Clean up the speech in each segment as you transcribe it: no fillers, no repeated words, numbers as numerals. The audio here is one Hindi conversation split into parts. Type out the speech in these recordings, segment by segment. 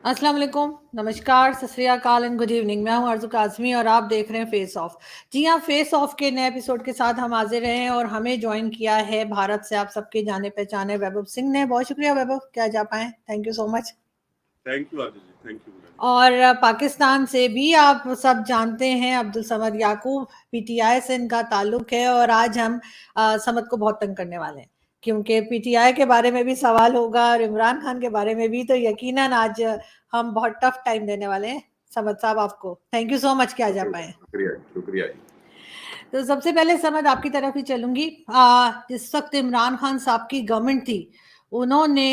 अस्सलाम वालेकुम, नमस्कार, सत श्री अकाल एंड गुड इवनिंग। मैं हूं आरज़ू काज़मी और आप देख रहे हैं फेस ऑफ। जी हाँ, फेस ऑफ के नए एपिसोड के साथ हम हाजिर हैं और हमें ज्वाइन किया है भारत से आप सबके जाने पहचाने वैभव सिंह ने। बहुत शुक्रिया वैभव, क्या जा पाए, thank you so much. Thank you Aditya ji, thank you. और पाकिस्तान से भी आप सब जानते हैं अब्दुल समद याकूब, पीटीआई से इनका ताल्लुक है और आज हम समद को बहुत तंग करने वाले हैं क्योंकि पीटीआई के बारे में भी सवाल होगा और इमरान खान के बारे में भी। तो यकीनन आज हम बहुत टफ टाइम देने वाले हैं समद साहब आपको। थैंक यू सो मच कि आ जा पाए। शुक्रिया शुक्रिया जी। तो सबसे पहले समद आपकी तरफ ही चलूंगी। जिस वक्त इमरान खान साहब की गवर्नमेंट थी उन्होंने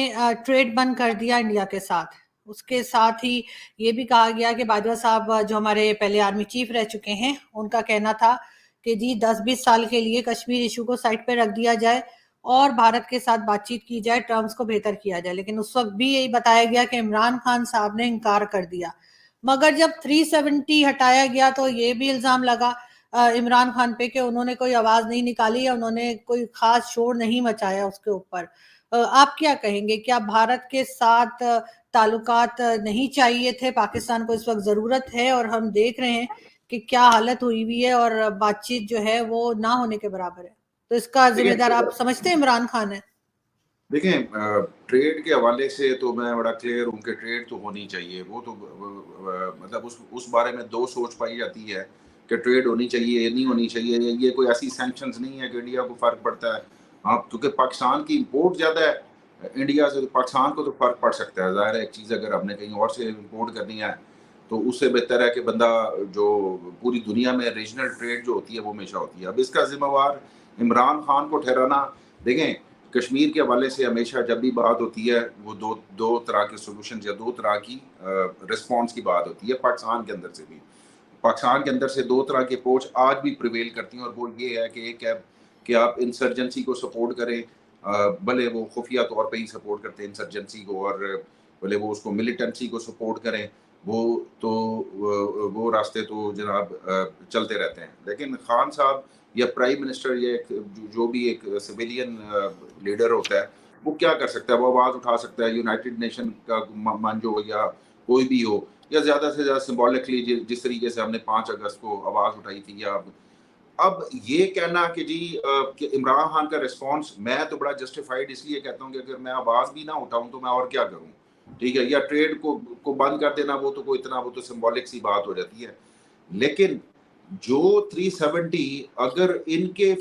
ट्रेड बंद कर दिया इंडिया के साथ। उसके साथ ही ये भी कहा गया कि बाजवा साहब जो हमारे पहले आर्मी चीफ रह चुके हैं, उनका कहना था कि जी 10-20 साल के लिए कश्मीर इशू को साइड पे रख दिया जाए और भारत के साथ बातचीत की जाए, टर्म्स को बेहतर किया जाए। लेकिन उस वक्त भी यही बताया गया कि इमरान खान साहब ने इनकार कर दिया। मगर जब 370 हटाया गया तो ये भी इल्जाम लगा इमरान खान पे कि उन्होंने कोई आवाज नहीं निकाली या उन्होंने कोई खास शोर नहीं मचाया उसके ऊपर। आप क्या कहेंगे, क्या भारत के साथ ताल्लुकात नहीं चाहिए थे, पाकिस्तान को इस वक्त जरूरत है और हम देख रहे हैं कि क्या हालत हुई हुई है और बातचीत जो है वो ना होने के बराबर है। तो इसका जिम्मेदार आप समझते हैं इमरान खान है? देखें, ट्रेड के हवाले से तो मैं बड़ा क्लियर हूँ कि ट्रेड तो होनी चाहिए। वो तो मतलब उस बारे में दो सोच पाई जाती है कि ट्रेड होनी चाहिए, नहीं होनी चाहिए। ये कोई ऐसी सैंक्शंस नहीं है कि इंडिया को फ़र्क पड़ता है। हाँ, क्योंकि पाकिस्तान की इम्पोर्ट ज़्यादा है इंडिया से, तो पाकिस्तान को तो फ़र्क पड़ सकता है। ज़ाहिर है, एक चीज़ अगर हमने कहीं और से इम्पोर्ट करनी है तो उससे बेहतर है कि बंदा जो पूरी दुनिया में रीजनल ट्रेड जो होती है वो हमेशा होती है। अब इसका जिम्मेवार इमरान खान को ठहराना, देखें, कश्मीर के हवाले से हमेशा जब भी बात होती है वो दो दो तरह के सॉल्यूशन या दो तरह की रिस्पॉन्स की बात होती है। पाकिस्तान के अंदर से भी, पाकिस्तान के अंदर से दो तरह की अप्रोच आज भी प्रिवेल करती हैं, और वो ये है कि एक है कि आप इंसर्जेंसी को सपोर्ट करें, भले वो खुफिया तौर पे ही सपोर्ट करते हैं इंसर्जेंसी को, और भले वो उसको मिलिटेंसी को सपोर्ट करें, वो तो वो रास्ते तो जनाब चलते रहते हैं। लेकिन खान साहब या प्राइम मिनिस्टर या जो भी एक सिविलियन लीडर होता है, वो क्या कर सकता है? वो आवाज़ उठा सकता है, यूनाइटेड नेशन का मान जो या कोई भी हो, या ज़्यादा से ज़्यादा सिंबॉलिकली जिस तरीके से हमने 5 अगस्त को आवाज़ उठाई थी। या अब ये कहना कि जी कि इमरान खान का रिस्पॉन्स, मैं तो बड़ा जस्टिफाइड इसलिए कहता हूँ कि अगर मैं आवाज़ भी ना उठाऊँ तो मैं और क्या करूँ? ठीक है? या ट्रेड को बंद कर देना, वो तो कोई इतना, वो तो सिंबॉलिक सी बात हो जाती है। लेकिन जो 370 अगर इनके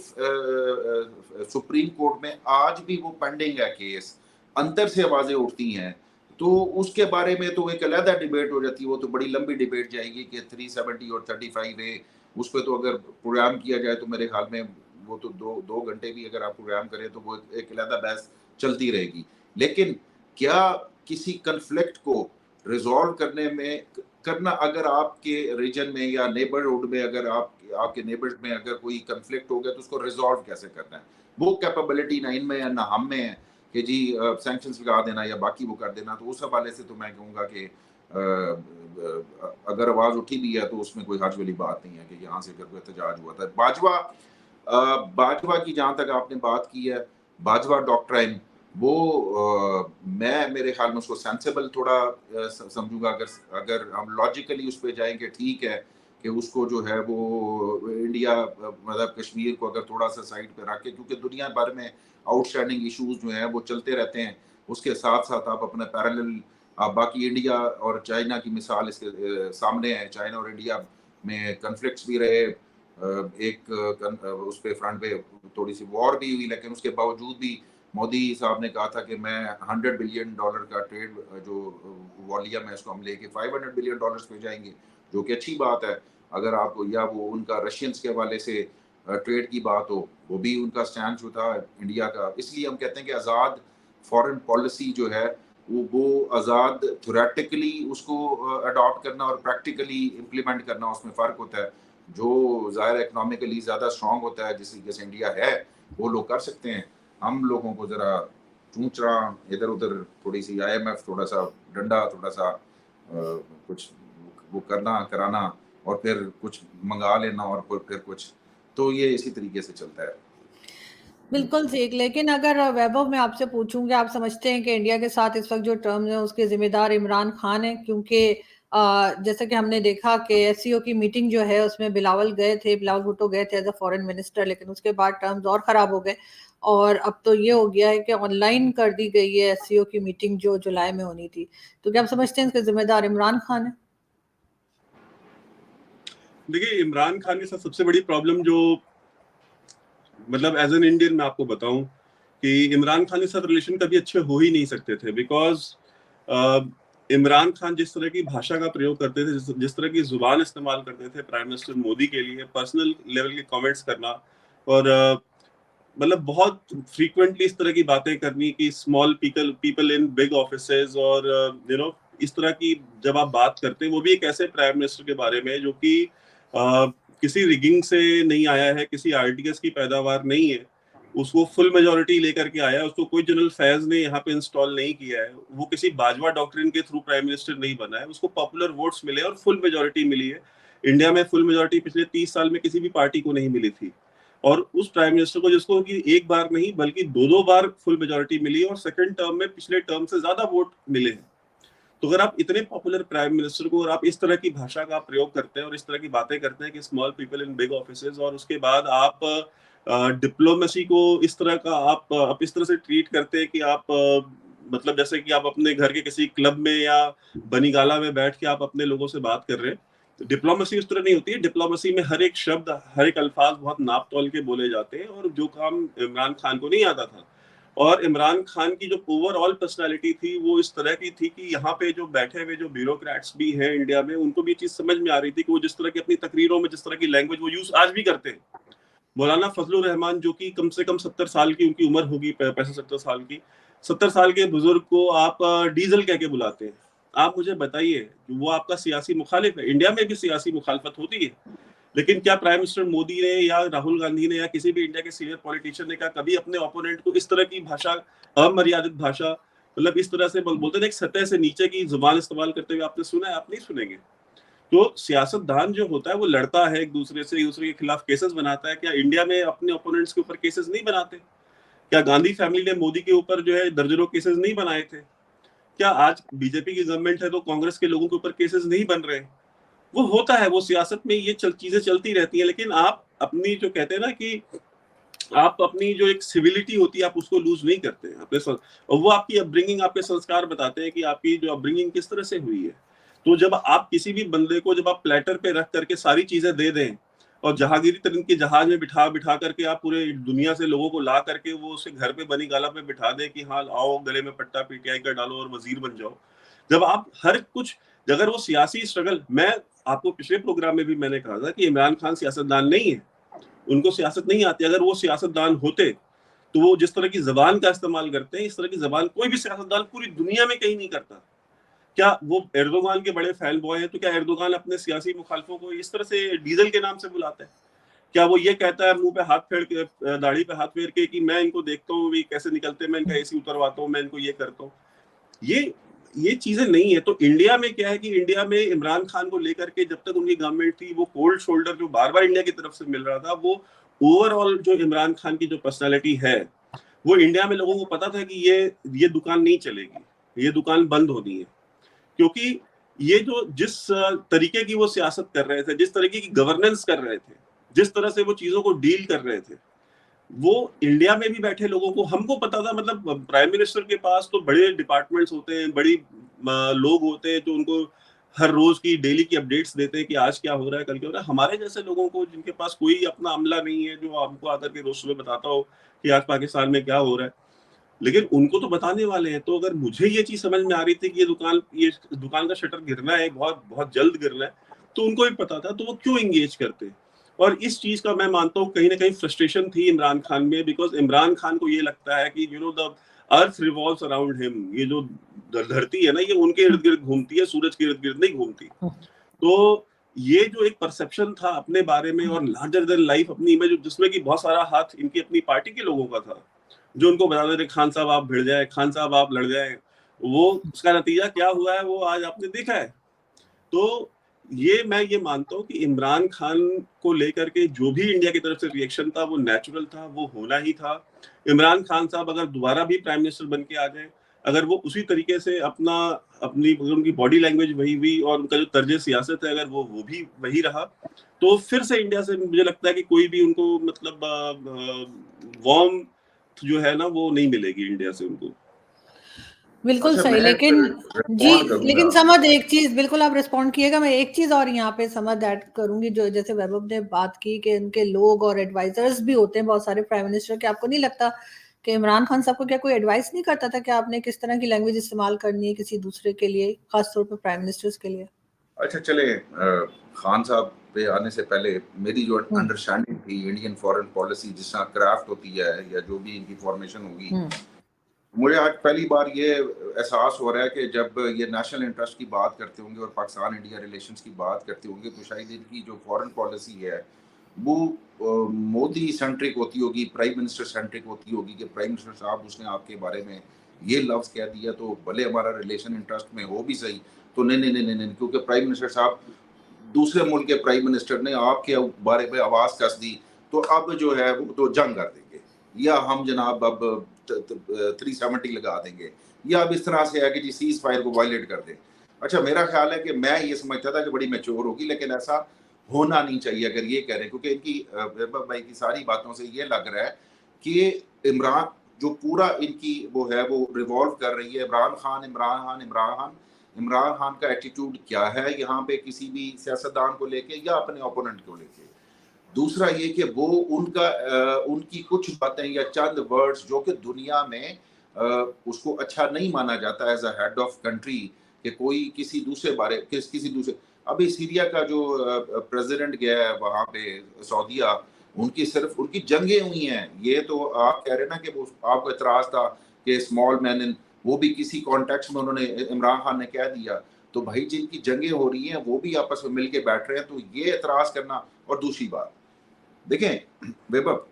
सुप्रीम कोर्ट में आज भी वो पेंडिंग है केस, अंदर से आवाज़ें उठती हैं, तो उसके बारे में तो एक अलग डिबेट हो जाती है। वो तो बड़ी लंबी डिबेट जाएगी कि 370 और 35 ए, उस पे तो अगर प्रोग्राम किया जाए तो मेरे ख्याल में वो तो 2 घंटे भी अगर आप प्रोग्राम करें तो वो एक अलग बहस चलती रहेगी। लेकिन क्या किसी कॉन्फ्लिक्ट को रिज़ॉल्व करना, अगर आपके रीजन में या नेबरहुड में, अगर आपके नेबर्स में अगर कोई कॉन्फ्लिक्ट हो गया तो उसको रिज़ॉल्व कैसे करना है? वो कैपेबिलिटी ना इनमें है ना हम में है कि जी सैंक्शंस लगा देना या बाकी वो कर देना। तो उस हवाले से तो मैं कहूँगा कि अगर आवाज़ उठी भी है तो उसमें कोई हर्ज वाली बात नहीं है कि यहाँ से अगर कोई एहतजाज हुआ था। बाजवा की जहाँ तक आपने बात की है, बाजवा डॉक्ट्राइन, वो मैं मेरे ख्याल में उसको सेंसिबल थोड़ा समझूंगा। अगर अगर हम लॉजिकली उस पर जाएंगे, ठीक है कि उसको जो है वो इंडिया मतलब कश्मीर को अगर थोड़ा सा साइड पे रख के, क्योंकि दुनिया भर में आउटस्टैंडिंग इश्यूज जो हैं वो चलते रहते हैं, उसके साथ साथ आप अपना पैरेलल, आप बाकी इंडिया और चाइना की मिसाल इसके सामने है। चाइना और इंडिया में कन्फ्लिक्ट्स भी रहे, उस पे फ्रंट पे थोड़ी सी वॉर भी हुई, लेकिन उसके बावजूद भी मोदी साहब ने कहा था कि मैं $100 बिलियन का ट्रेड जो वॉल्यूम है इसको हम लेके $500 बिलियन पे जाएंगे, जो कि अच्छी बात है। अगर आप, या वो उनका रशियंस के हवाले से ट्रेड की बात हो, वो भी उनका स्टैंड जो था इंडिया का। इसलिए हम कहते हैं कि आज़ाद फॉरेन पॉलिसी जो है वो आज़ाद थ्योरेटिकली उसको अडॉप्ट करना और प्रैक्टिकली इम्प्लीमेंट करना, उसमें फ़र्क होता है। जो ज़ाहिर इकोनॉमिकली ज़्यादा स्ट्रॉन्ग होता है, जिस तरीके से इंडिया है, वो लोग कर सकते हैं। हम लोगों को ज़रा चूंचरा इधर उधर, थोड़ी सी IMF, थोड़ा सा डंडा, थोड़ा सा कुछ वो करना कराना, और फिर कुछ मंगा लेना, और फिर कुछ, तो ये इसी तरीके से चलता है। बिल्कुल ठीक। लेकिन अगर वैभव मैं आपसे पूछूंगी, आप समझते हैं कि इंडिया के साथ इस वक्त जो टर्म है उसके जिम्मेदार इमरान खान है? क्योंकि जैसा कि हमने देखा कि एससीओ की मीटिंग जो है उसमें बिलावल गए थे, बिलावल भुट्टो गए थे एज अ फॉरेन मिनिस्टर, लेकिन उसके बाद टर्म्स और खराब हो गए और अब तो ये हो गया है कि ऑनलाइन कर दी गई है एससीओ की मीटिंग जो जुलाई में होनी थी। तो क्या आप समझते हैं इसके जिम्मेदार इमरान खान है? देखिए, इमरान खान के साथ सबसे बड़ी प्रॉब्लम जो, मतलब एज एन इंडियन मैं आपको बताऊं कि इमरान खान के साथ रिलेशन कभी अच्छे हो ही नहीं सकते थे, बिकॉज इमरान खान जिस तरह की भाषा का प्रयोग करते थे, जिस तरह की जुबान इस्तेमाल करते थे प्राइम मिनिस्टर मोदी के लिए, पर्सनल लेवल के कमेंट्स करना और मतलब बहुत फ्रीक्वेंटली इस तरह की बातें करनी कि small people in big offices, और इस तरह की जब आप बात करते हैं, वो भी एक ऐसे प्राइम मिनिस्टर के बारे में जो कि किसी रिगिंग से नहीं आया है, किसी आरटीएस की पैदावार नहीं है, उसको फुल मेजोरिटी लेकर के आया है, उसको कोई जनरल फैज ने यहाँ पे इंस्टॉल नहीं किया है, वो किसी बाजवा डॉक्ट्रिन के थ्रू प्राइम मिनिस्टर नहीं बना है, उसको पॉपुलर वोट्स मिले और फुल मेजोरिटी मिली है। इंडिया में फुल मेजोरिटी पिछले 30 साल में किसी भी पार्टी को नहीं मिली थी, और उस प्राइम मिनिस्टर को, जिसको कि एक बार नहीं बल्कि दो बार फुल मेजोरिटी मिली और सेकंड टर्म में पिछले टर्म से ज्यादा वोट मिले हैं। तो अगर आप इतने पॉपुलर प्राइम मिनिस्टर को और आप इस तरह की भाषा का प्रयोग करते हैं और इस तरह की बातें करते हैं कि small people in big offices, और उसके बाद आप डिप्लोमेसी को इस तरह का आप इस तरह से ट्रीट करते हैं कि आप मतलब जैसे कि आप अपने घर के किसी क्लब में या बनीगाला में बैठ के आप अपने लोगों से बात कर रहे हैं। डिप्लोमेसी उस तरह नहीं होती है। डिप्लोमेसी में हर एक शब्द, हर एक अल्फाज बहुत नाप तोल के बोले जाते हैं, और जो काम इमरान खान को नहीं आता था। और इमरान खान की जो ओवरऑल पर्सनालिटी थी वो इस तरह की थी कि यहाँ पे जो बैठे हुए जो ब्यूरोक्रेट्स भी हैं इंडिया में, उनको भी चीज समझ में आ रही थी कि वो जिस तरह की अपनी तकरीरों में जिस तरह की लैंग्वेज वो यूज आज भी करते हैं। मौलाना फजलुर रहमान, जो कि कम से कम 70 साल की उनकी उम्र होगी, 65-70 साल की, 70 साल के बुजुर्ग को आप डीजल कह के बुलाते हैं। आप मुझे बताइए, वो आपका सियासी मुखालिफ है? इंडिया में भी सियासी मुखालफत होती है, लेकिन क्या प्राइम मिनिस्टर मोदी ने या राहुल गांधी ने या किसी भी इंडिया के सीनियर पॉलिटिशियन ने क्या कभी अपने ओपोनेंट को इस तरह की भाषा, अमर्यादित भाषा, मतलब इस तरह से बोलते थे, एक सतह से नीचे की जुबान इस्तेमाल करते हुए आपने सुना है? आप नहीं सुनेंगे। तो सियासतदान जो होता है वो लड़ता है एक दूसरे से, एक दूसरे के खिलाफ केसेस बनाता है। क्या इंडिया में अपने ओपोनेंट्स के ऊपर केसेस नहीं बनाते? क्या गांधी फैमिली ने मोदी के ऊपर जो है दर्जनों केसेस नहीं बनाए थे? क्या आज बीजेपी की गवर्नमेंट है तो कांग्रेस के लोगों के ऊपर केसेस नहीं बन रहे? वो होता है, वो सियासत में ये चीजें चलती रहती हैं। लेकिन आप अपनी जो कहते हैं ना कि आप अपनी जो एक सिविलिटी होती है आप उसको लूज नहीं करते हैं अपने और वो आपकी अपब्रिंगिंग, आपके संस्कार बताते हैं कि आपकी जो अपब्रिंगिंग किस तरह से हुई है। तो जब आप किसी भी बंदे को, जब आप प्लेटर पे रख करके सारी चीजें दे दें और जहांगीरी तरह के जहाज में बिठा बिठा करके आप पूरे दुनिया से लोगों को ला करके वो उसे घर पे बनी गाला पे बिठा दें कि हाँ आओ गले में पट्टा पीटीआई का डालो और वजीर बन जाओ, जब आप हर कुछ, अगर वो सियासी स्ट्रगल, मैं आपको पिछले प्रोग्राम में भी मैंने कहा था कि इमरान खान सियासतदान नहीं है, उनको सियासत नहीं आती। अगर वो सियासतदान होते तो वो जिस तरह की जबान का इस्तेमाल करते हैं, इस तरह की जबान कोई भी सियासतदान पूरी दुनिया में कहीं नहीं करता। क्या वो एर्दोगान के बड़े फैन बॉय हैं? तो क्या एर्दोगान अपने सियासी मुखालफों को इस तरह से डीजल के नाम से बुलाता है? क्या वो ये कहता है मुंह पे हाथ फेर के, दाढ़ी पे हाथ फेर के कि मैं इनको देखता हूँ भी कैसे निकलते, मैं इनका एसी उतरवाता हूँ, मैं इनको ये करता हूँ? ये चीजें नहीं है। तो इंडिया में क्या है कि इंडिया में इमरान खान को लेकर के जब तक उनकी गवर्नमेंट थी, वो कोल्ड शोल्डर जो बार बार इंडिया की तरफ से मिल रहा था, वो ओवरऑल जो इमरान खान की जो पर्सनालिटी है, वो इंडिया में लोगों को पता था कि ये दुकान नहीं चलेगी, ये दुकान बंद होनी है। क्योंकि ये जो जिस तरीके की वो सियासत कर रहे थे, जिस तरीके की गवर्नेंस कर रहे थे, जिस तरह से वो चीजों को डील कर रहे थे, वो इंडिया में भी बैठे लोगों को, हमको पता था। मतलब प्राइम मिनिस्टर के पास तो बड़े डिपार्टमेंट्स होते हैं, बड़ी लोग होते हैं जो उनको हर रोज की डेली की अपडेट्स देते हैं कि आज क्या हो रहा है, कल क्या हो रहा है। हमारे जैसे लोगों को जिनके पास कोई अपना अमला नहीं है जो हमको आकर के रोज सुबह बताता हो कि आज पाकिस्तान में क्या हो रहा है, लेकिन उनको तो बताने वाले हैं। तो अगर मुझे ये चीज समझ में आ रही थी कि ये दुकान का शटर गिरना है, बहुत बहुत जल्द गिरना है, तो उनको भी पता था, तो वो क्यों एंगेज करते? और इस चीज का मैं मानता हूँ कहीं ना कहीं फ्रस्ट्रेशन थी इमरान खान में, बिकॉज इमरान खान को ये लगता है कि the earth revolves around him, ये जो धरती है ना, ये उनके इर्द गिर्द घूमती है, सूरज के इर्द गिर्द नहीं घूमती। तो ये जो एक परसेप्शन था अपने बारे में और लार्जर देन लाइफ अपनी इमेज, जिसमें कि बहुत सारा हाथ इनकी अपनी पार्टी के लोगों का था, जो उनको बता रहे खान साहब आप भिड़ जाए, खान साहब आप लड़ जाए, वो उसका नतीजा क्या हुआ है वो आज आपने देखा है। तो ये मैं ये मानता हूँ कि इमरान खान को लेकर के जो भी इंडिया की तरफ से रिएक्शन था वो नेचुरल था, वो होना ही था। इमरान खान साहब अगर दोबारा भी प्राइम मिनिस्टर बन के आ जाए, अगर वो उसी तरीके से अपनी उनकी बॉडी लैंग्वेज वही हुई और उनका जो तर्ज सियासत है अगर वो भी वही रहा, तो फिर से इंडिया से मुझे लगता है कि कोई भी उनको मतलब वार्म जो है ना वो नहीं मिलेगी इंडिया से उनको। बिल्कुल अच्छा, सही, मैं लेकिन जी, रिस्पॉन्ड करूंगा। लेकिन समझ एक चीज, बिल्कुल आप रिस्पॉन्ड किएगा, मैं एक चीज और यहाँ पे समझ ऐड करूंगी, जो जैसे वैभव ने बात की कि उनके लोग और एडवाइजर्स भी होते हैं बहुत सारे प्राइम मिनिस्टर के, आपको नहीं लगता कि इमरान खान साहब को क्या कोई एडवाइस नहीं करता था कि आपने किस तरह की लैंग्वेज इस्तेमाल करनी है किसी दूसरे के लिए, खासतौर पर प्राइम मिनिस्टर्स के लिए? अच्छा चले, खान साहब पे आने से पहले मेरी जो अंडरस्टैंडिंग थी इंडियन फॉरेन पॉलिसी जिस तरह क्राफ्ट होती है या जो भी इनकी फॉर्मेशन होगी, मुझे आज पहली बार ये एहसास हो रहा है कि जब ये नेशनल इंटरेस्ट की बात करते होंगे और पाकिस्तान इंडिया रिलेशंस की बात करते होंगे तो शायद इनकी जो फॉरेन पॉलिसी है वो मोदी सेंट्रिक होती होगी, प्राइम मिनिस्टर सेंट्रिक होती होगी कि प्राइम मिनिस्टर साहब उसने आपके बारे में ये लफ्ज़ कह दिया तो भले हमारा रिलेशन इंटरेस्ट में हो भी सही, तो नहीं, क्योंकि प्राइम मिनिस्टर साहब दूसरे मुल्क के प्राइम मिनिस्टर ने आपके बारे में आवाज़ कस दी तो अब जो है वो तो जंग कर देंगे, या हम जनाब अब 370 लगा देंगे, या अब इस तरह से है कि जी सीज फायर को वायलेट कर दें। अच्छा, मेरा ख्याल है कि मैं ये समझता था कि बड़ी मैच्योर होगी, लेकिन ऐसा होना नहीं चाहिए अगर ये कह रहे हैं, क्योंकि इनकी वैभव भाई की सारी बातों से ये लग रहा है कि इमरान जो पूरा इनकी वो है वो रिवॉल्व कर रही है इमरान खान का एटीट्यूड क्या है यहाँ पे किसी भी सियासतदान को लेके या अपने ओपोनेंट को लेके। दूसरा ये कि वो उनकी कुछ बातें या चंद वर्ड्स जो कि दुनिया में उसको अच्छा नहीं माना जाता as a head of country कि कोई किसी दूसरे अभी सीरिया का जो प्रेसिडेंट गया है वहां पे सऊदीया, उनकी जंगें हुई हैं, ये तो आप कह रहे ना कि वो आपको एतराज था कि स्मॉल मैन इन, वो भी किसी कॉन्टेक्स्ट में उन्होंने इमरान खान ने कह दिया, तो भाई जिनकी जंगें हो रही हैं वो भी आपस में मिलके बैठ रहे हैं, तो ये एतराज करना। और दूसरी बात देखें वैभव,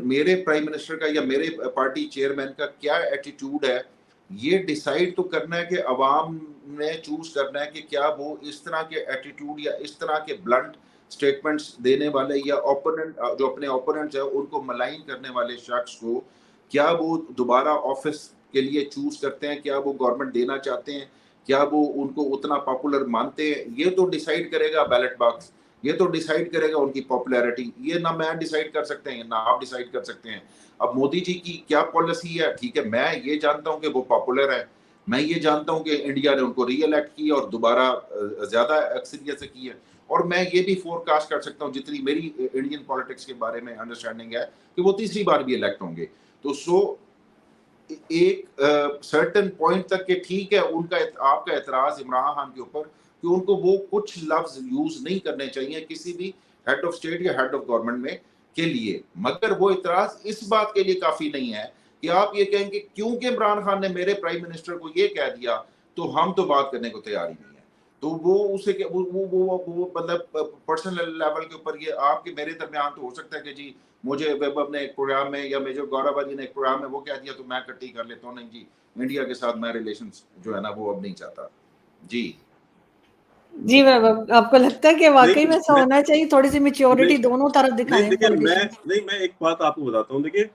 मेरे प्राइम मिनिस्टर का या मेरे पार्टी चेयरमैन का क्या एटीट्यूड है ये डिसाइड तो करना है कि अवाम ने चूज करना है कि क्या वो इस तरह के एटीट्यूड या इस तरह के ब्लंट स्टेटमेंट्स देने वाले या ओपोनेंट जो अपने ओपोनेंट्स है उनको मलाइन करने वाले शख्स को क्या वो दोबारा ऑफिस के लिए चूज करते हैं, क्या वो गवर्नमेंट देना चाहते हैं, क्या वो उनको उतना पॉपुलर मानते हैं, ये तो डिसाइड करेगा बैलेट बॉक्स, ये तो डिसाइड करेगा उनकी पॉपुलैरिटी। ये ना मैं डिसाइड कर सकते हैं ना आप डिसाइड कर सकते हैं। अब मोदी जी की क्या पॉलिसी है, ठीक है, मैं ये जानता हूं कि वो पॉपुलर है, मैं ये जानता हूं कि इंडिया ने उनको री इलेक्ट की और दोबारा ज्यादा अक्सरियत से की है, और मैं ये भी फोरकास्ट कर सकता हूं जितनी मेरी इंडियन पॉलिटिक्स के बारे में अंडरस्टैंडिंग है कि वो तीसरी बार भी इलेक्ट होंगे। तो सो एक सर्टेन पॉइंट तक के ठीक है उनका आपका एतराज इमरान खान के ऊपर कि उनको वो कुछ लफ्ज यूज नहीं करने चाहिए किसी भी हेड ऑफ स्टेट या हेड ऑफ गवर्नमेंट में के लिए, मगर वो इतराज इस बात के लिए काफी नहीं है कि आप ये कहेंगे क्योंकि इमरान खान ने मेरे प्राइम मिनिस्टर को ये कह दिया तो हम तो बात करने को तैयार ही नहीं है। तो वो उसे वो मतलब पर्सनल लेवल के ऊपर ये आपके मेरे दरमियान तो हो सकता है कि जी मुझे वैभव ने एक प्रोग्राम में या मेजर गौरव जी ने एक प्रोग्राम में वो कह दिया तो मैं इकट्ठी कर लेता हूँ, नहीं जी इंडिया के साथ मैं रिलेशंस जो है ना वो अब नहीं चाहता। जी वैभव, आपको लगता है कि वाकई में ऐसा होना चाहिए, थोड़ी सी मैच्योरिटी दोनों तरफ दिखाएं? मैं एक बात आपको बताता हूँ, देखिए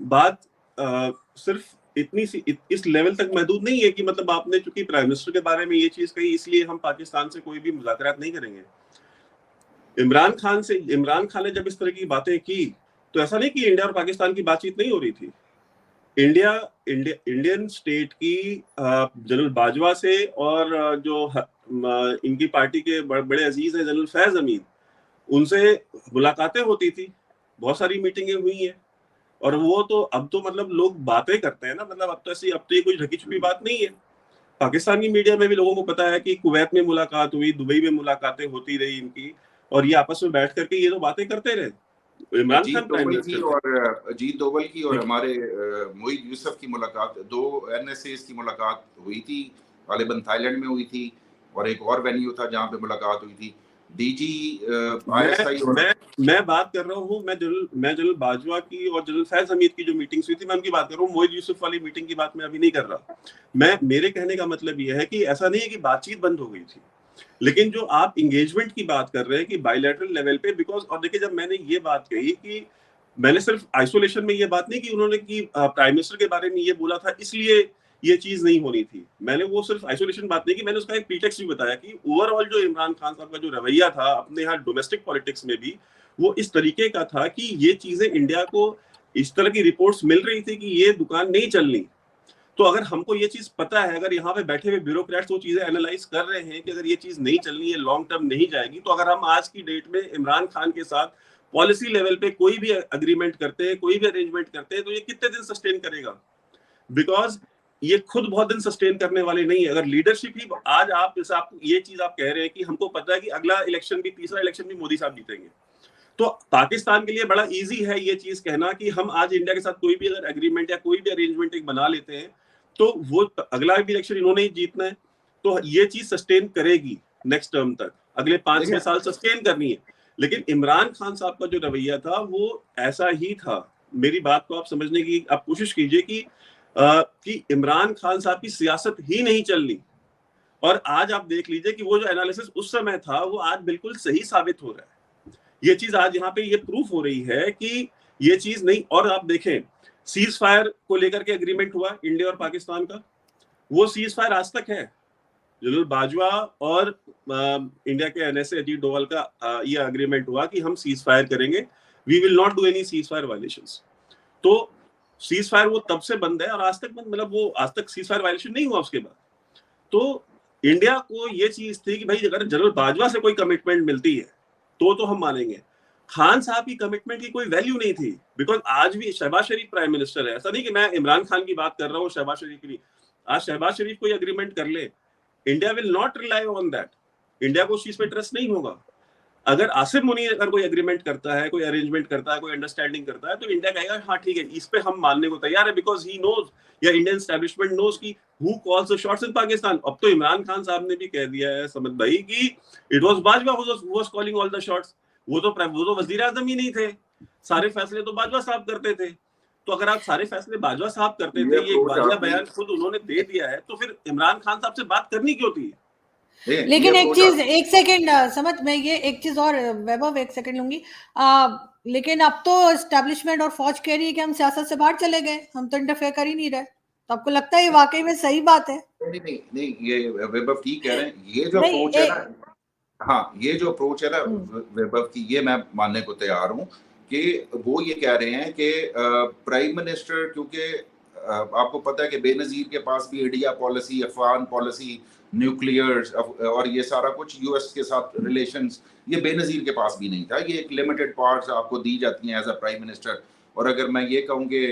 बात सिर्फ इतनी सी इस लेवल तक महदूद नहीं है कि मतलब आपने चूंकि प्राइम मिनिस्टर के बारे में ये चीज कही इसलिए हम पाकिस्तान से कोई भी मुज़ाकरात नहीं करेंगे। इमरान खान ने जब इस तरह की बातें की तो ऐसा नहीं कि इंडिया और पाकिस्तान की बातचीत नहीं हो रही थी। इंडियन स्टेट की जनरल बाजवा से और जो इनकी पार्टी के बड़े अजीज हैं जनरल फैज अमीन, उनसे मुलाकातें होती थी, बहुत सारी मीटिंगें हुई हैं, और वो तो अब तो मतलब लोग बातें करते हैं ना, मतलब अब तो ये कोई ढकी छुपी बात नहीं है। पाकिस्तानी मीडिया में भी लोगों को पता है कि कुवैत में मुलाकात हुई, दुबई में मुलाकातें होती रही इनकी, और ये आपस में बैठ करके ये तो बातें करते रहे। इमरान खान प्राइम मिनिस्टर और अजीत डोवल की और हमारे मोईद यूसुफ की मुलाकात, 2 NSAs की मुलाकात हुई थी, गालिबन थाईलैंड में हुई थी, और एक और वेन्यू था जहां पे मुलाकात हुई थी। डीजी मैं बात कर रहा हूँ, मैं जनरल बाजवा की और जनरल फैज हमीद की जो मीटिंग्स हुई थी मैं उनकी बात कर रहा हूँ। मोईद यूसुफ वाली मीटिंग की बात मैं अभी नहीं कर रहा। मेरे कहने का मतलब ये है कि ऐसा नहीं है कि बातचीत बंद हो गई थी। लेकिन जो आप इंगेजमेंट की बात कर रहे हैं कि बायलैटरल लेवल पे, बिकॉज और देखिए जब मैंने ये बात कही कि मैंने सिर्फ आइसोलेशन में ये बात नहीं की उन्होंने कि प्राइम मिनिस्टर के बारे में ये बोला था इसलिए ये चीज नहीं होनी थी, मैंने वो सिर्फ आइसोलेशन बात नहीं की, मैंने उसका एक प्रीटेक्स्ट भी बताया कि ओवरऑल जो इमरान खान साहब का जो रवैया था अपने यहाँ डोमेस्टिक पॉलिटिक्स में भी वो इस तरीके का था कि ये चीजें इंडिया को इस तरह की रिपोर्ट्स मिल रही थी कि ये दुकान नहीं चलनी। तो अगर हमको ये चीज पता है, अगर यहाँ पे बैठे हुए ब्यूरोक्रेट्स वो चीजें एनालाइज कर रहे हैं कि अगर ये चीज नहीं चलनी है, लॉन्ग टर्म नहीं जाएगी, तो अगर हम आज की डेट में इमरान खान के साथ पॉलिसी लेवल पे कोई भी अग्रीमेंट करते हैं, कोई भी अरेंजमेंट करते हैं, तो ये कितने दिन सस्टेन करेगा? बिकॉज ये खुद बहुत दिन सस्टेन करने वाले नहीं है। अगर लीडरशिप ही आज आप जैसे आप ये चीज आप कह रहे हैं कि हमको पता है कि अगला इलेक्शन भी, तीसरा इलेक्शन भी मोदी साहब जीतेंगे, तो पाकिस्तान के लिए बड़ा इजी है ये चीज कहना कि हम आज इंडिया के साथ कोई भी अगर एग्रीमेंट या कोई भी अरेंजमेंट एक बना लेते हैं तो वो अगला भी इलेक्शन इन्होंने ही जीतना है, तो ये चीज सस्टेन करेगी नेक्स्ट टर्म तक, अगले 5-6 साल सस्टेन करनी है। लेकिन इमरान खान साहब का जो रवैया था वो ऐसा ही था। मेरी बात को आप समझने की आप कोशिश कीजिए कि इमरान खान साहब की सियासत ही नहीं चलनी, और आज आप देख लीजिए कि वो जो एनालिसिस उस समय था वो आज बिल्कुल सही साबित हो रहा है। ये चीज आज यहाँ पे ये प्रूफ हो रही है कि ये चीज नहीं। और आप देखें सीज फायर को लेकर के एग्रीमेंट हुआ इंडिया और पाकिस्तान का, वो सीज फायर आज तक है। जनरल बाजवा और इंडिया के एनएसए अजीत डोवाल का ये एग्रीमेंट हुआ कि हम सीज फायर करेंगे, we will not do any ceasefire violations. तो सीज फायर वो तब से बंद है और आज तक मतलब वो आज तक सीज फायर वायलेशन नहीं हुआ उसके बाद। तो इंडिया को ये चीज थी कि भाई अगर जनरल बाजवा से कोई कमिटमेंट मिलती है तो हम मानेंगे। खान साहब की कमिटमेंट की कोई वैल्यू नहीं थी, बिकॉज आज भी शहबाज शरीफ प्राइम मिनिस्टर है। ऐसा नहीं कि मैं इमरान खान की बात कर रहा हूँ शहबाज शरीफ की नहीं। आज शहबाज शरीफ कोई एग्रीमेंट कर ले, India will not rely on that, India को उस चीज पे ट्रस्ट नहीं होगा। अगर आसिफ मुनीर अगर कोई एग्रीमेंट करता है, कोई अरेंजमेंट करता है, कोई अंडरस्टैंडिंग करता है, तो इंडिया कहेगा हाँ ठीक है, इस पे हम मानने को तैयार है, बिकॉज ही नोज या इंडियन एस्टैब्लिशमेंट नोज की हु कॉल्स द शॉट्स इन पाकिस्तान। अब तो इमरान खान साहब ने भी कह दिया है समद भाई कि it was Bajwa who was calling all the shots. वो तो वजीर आजम ही नहीं थे, सारे फैसले तो बाजवा साहब करते थे। तो अगर आप सारे फैसले बाजवा साहब करते थे, ये वाजिया बयान खुद उन्होंने दे दिया है, तो फिर इमरान खान साहब से बात करनी क्यों थी? लेकिन एक चीज, एक सेकंड समझ, मैं ये एक चीज और वैभव एक सेकंड लूंगी। लेकिन अब तो एस्टैब्लिशमेंट और फौज कह रही है कि हम सियासत से बाहर चले गए, हम तो इंटरफेयर कर ही नहीं रहे। तो आपको लगता है ये वाकई में सही बात है? नहीं, ये वैभव ठीक कह रहे हैं। ये जो अप्रोच है ना, हाँ ये जो अप्रोच है ना वैभव की, ये मैं मानने को तैयार हूँ कि वो ये कह रहे हैं कि प्राइम मिनिस्टर, क्योंकि आपको पता है कि बेनजीर के पास भी India policy, Afghan policy, nuclear और ये सारा कुछ यूएस के साथ रिलेशंस, ये बेनजीर के पास भी नहीं था। ये एक लिमिटेड पार्ट्स आपको दी जाती हैं एज अ प्राइम मिनिस्टर। और अगर मैं ये कहूँ कि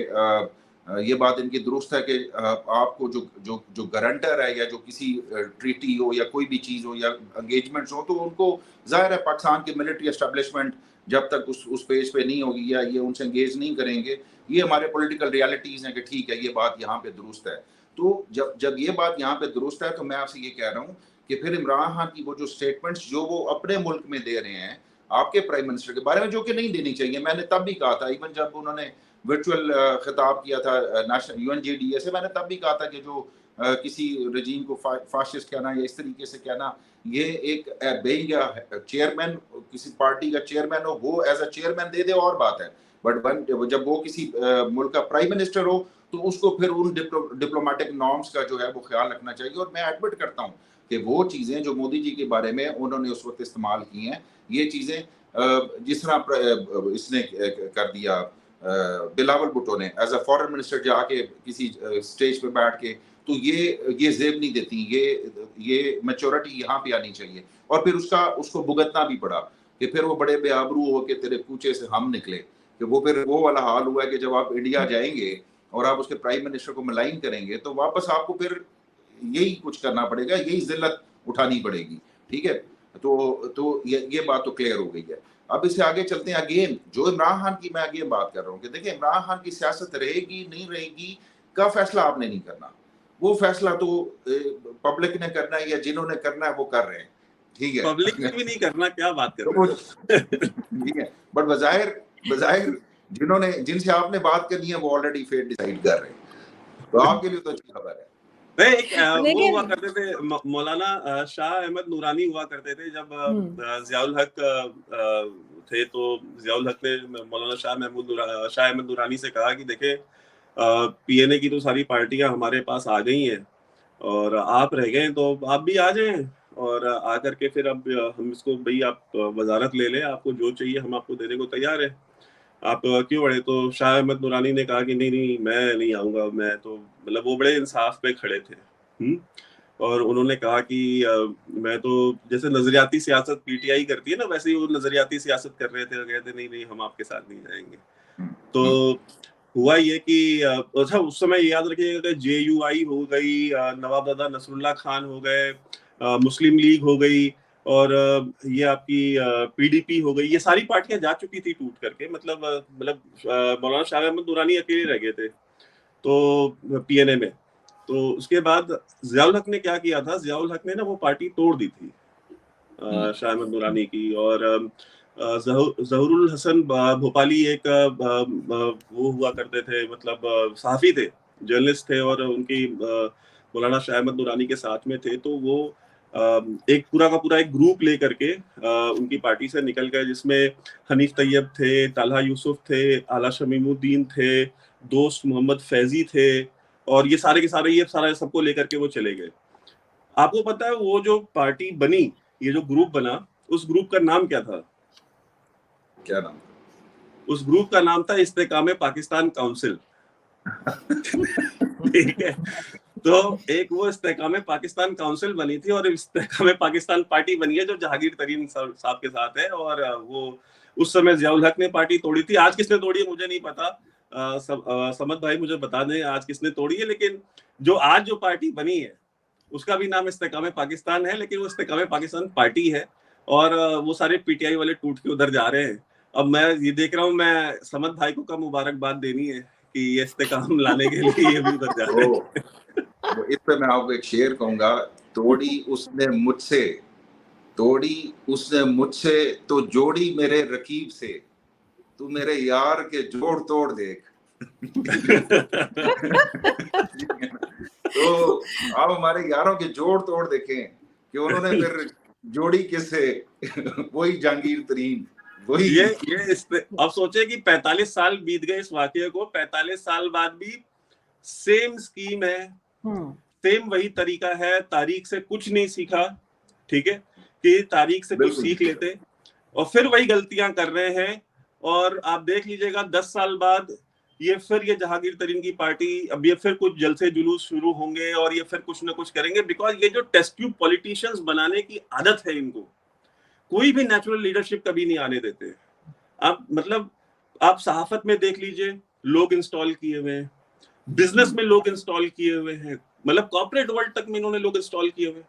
ये बात इनकी दुरुस्त है कि आपको जो गारंटर है या जो किसी ट्रीटी हो या कोई भी चीज़ हो या एंगेजमेंट्स हो, तो उनको जाहिर है पाकिस्तान की मिलिट्री एस्टेब्लिशमेंट जब तक उस पेज पे नहीं होगी या ये उनसे एंगेज नहीं करेंगे, ये हमारे पॉलिटिकल रियलिटीज़ हैं कि ठीक है ये बात यहाँ पे दुरुस्त है। तो जब ये बात यहाँ पे दुरुस्त है, तो मैं आपसे ये कह रहा हूँ कि फिर इमरान खान की वो जो स्टेटमेंट्स जो वो अपने मुल्क में दे रहे हैं आपके प्राइम मिनिस्टर के बारे में, जो कि नहीं देनी चाहिए, मैंने तब भी कहा था, इवन जब उन्होंने वर्चुअल खिताब किया था नेशनल UNJDA से, मैंने तब भी कहा था कि जो किसी रजीम को फाशिस्ट कहना या इस तरीके से कहना, ये एक बेइंग चेयरमैन, किसी पार्टी का चेयरमैन हो, वो एज अ चेयरमैन दे दे और बात है, बट जब वो किसी मुल्क का प्राइम मिनिस्टर हो तो उसको फिर उन डिप्लोमेटिक नॉर्म्स का जो है वो ख्याल रखना चाहिए। और मैं एडमिट करता हूँ कि वो चीज़ें जो मोदी जी के बारे में उन्होंने उस वक्त इस्तेमाल की हैं, ये चीज़ें जिस तरह इसने कर दिया बिलावल भुट्टो ने एज अ फॉरेन मिनिस्टर जाके किसी स्टेज पे बैठ के, तो ये जेब नहीं देती, ये मैच्योरिटी यहाँ पे आनी चाहिए। और फिर उसको भुगतना भी पड़ा कि फिर वो बड़े बेआबरू हो के तेरे पूछे से हम निकले, कि वो फिर वो वाला हाल हुआ है कि जब आप इंडिया जाएंगे और आप उसके प्राइम मिनिस्टर को मलाइन करेंगे, तो वापस आपको फिर यही कुछ करना पड़ेगा, यही जिल्लत उठानी पड़ेगी। ठीक है, तो ये बात तो क्लियर हो गई है। अब इससे आगे चलते हैं। अगेन जो इमरान खान की मैं अगेन बात कर रहा हूँ कि देखिए, इमरान खान की सियासत रहेगी नहीं रहेगी का फैसला आपने नहीं करना, वो फैसला तो पब्लिक ने करना है, या जिन्होंने करना है वो कर रहे हैं। ठीक है, पब्लिक ने भी नहीं करना, क्या बात कर रहे हैं? ठीक है, बट बजाहिर जिनसे आपने बात करनी है वो ऑलरेडी फेट डिसाइड कर रहे हैं, तो आपके लिए तो अच्छी खबर है। नहीं, एक वो हुआ लेकिन करते थे मौलाना शाह अहमद नूरानी हुआ करते थे जब जियाउल हक थे, तो जियाउल हक ने मौलाना शाह अहमद नूरानी से कहा कि देखे पीएनए की तो सारी पार्टियां हमारे पास आ गई हैं और आप रह गए, तो आप भी आ जाएं और आकर के फिर अब हम इसको, भाई आप वजारत ले लें, आपको जो चाहिए हम आपको देने को तैयार है, आप क्यों अड़े। तो शाह अहमद नूरानी ने कहा कि नहीं नहीं, मैं नहीं आऊंगा, मैं तो मतलब वो बड़े इंसाफ पे खड़े थे। और उन्होंने कहा कि मैं तो, जैसे नजरियाती सियासत पीटीआई करती है ना, वैसे ही वो नजरियाती सियासत कर रहे थे और कहते नहीं नहीं हम आपके साथ नहीं जाएंगे। तो हुआ ये कि अच्छा, उस समय याद रखिएगा कि जेयूआई हो गई, नवाबदादा नसरुल्लाह खान हो गए, मुस्लिम लीग हो गई, और ये आपकी पीडीपी हो गई, ये सारी पार्टियां जा चुकी थी टूट करके, मतलब मौलाना शाह अहमद नूरानी अकेले रह गए थे तो पीएनए में। तो उसके बाद जियाउल हक ने क्या किया था, जियाउल हक ने ना वो पार्टी तोड़ दी थी शाह अहमद नूरानी की, और जहूरुल हसन भोपाली एक वो हुआ करते थे, मतलब सहाफी थे, जर्नलिस्ट थे, और उनकी मौलाना शाह अहमद नूरानी के साथ में थे। तो वो एक पूरा का पूरा एक ग्रुप लेकर के उनकी पार्टी से निकल गए, जिसमें हनीफ तैयब थे, तालहा यूसुफ थे, आला शमीमुद्दीन थे, दोस्त मोहम्मद फैजी थे, और ये सारे के सारे, ये सारा सबको लेकर के वो चले गए। आपको पता है वो जो पार्टी बनी, ये जो ग्रुप बना, उस ग्रुप का नाम क्या था? क्या नाम? उस ग्रुप का नाम था इस्तेकामे पाकिस्तान काउंसिल। ठीक है, तो एक वो इस्तेकामे पाकिस्तान काउंसिल बनी थी और इस्तेकामे पाकिस्तान पार्टी बनी है जो जहांगीर तरीन साहब के साथ है, और वो उस समय जियाउल हक ने पार्टी तोड़ी थी। आज किसने तोड़ी है मुझे नहीं पता, समद भाई मुझे बता दें आज किसने तोड़ी है, लेकिन जो आज जो पार्टी बनी है उसका भी नाम इस्तेकामे पाकिस्तान है, लेकिन वो इस्तेकामे पाकिस्तान पार्टी है, और वो सारे पीटीआई वाले टूट के उधर जा रहे हैं। अब मैं ये देख रहा हूँ, मैं समद भाई को कब मुबारकबाद देनी है कि ये इस्तेकाम लाने के लिए ये भी उधर जा रहे हैं। इस पे मैं आपको एक शेर कहूंगा, तोड़ी उसने मुझसे तो जोड़ी मेरे रकीब से, तू मेरे यार के जोड़ तोड़ देख। तो आप हमारे यारों के जोड़ तोड़ देखें कि उन्होंने फिर जोड़ी किससे, वही जहांगीर तरीन, वही ये अब सोचे कि 45 साल बीत गए इस वाकये को, 45 साल बाद भी सेम स्कीम है, सेम वही तरीका है, तारीख से कुछ नहीं सीखा। ठीक है, कि तारीख से कुछ सीख लेते, और फिर वही गलतियां कर रहे हैं। और आप देख लीजिएगा 10 साल बाद ये जहांगीर तरीन की पार्टी, अब ये फिर कुछ जलसे जुलूस शुरू होंगे और ये फिर कुछ ना कुछ करेंगे, बिकॉज ये जो टेस्ट ट्यूब पॉलिटिशियंस बनाने की आदत है इनको, कोई भी नेचुरल लीडरशिप कभी नहीं आने देते। आप मतलब आप सहाफत में देख लीजिए, लोग इंस्टॉल किए हुए हैं, बिजनेस में लोग इंस्टॉल किए हुए हैं, मतलब कॉर्पोरेट वर्ल्ड तक में इन्होंने लोग इंस्टॉल किए हुए हैं।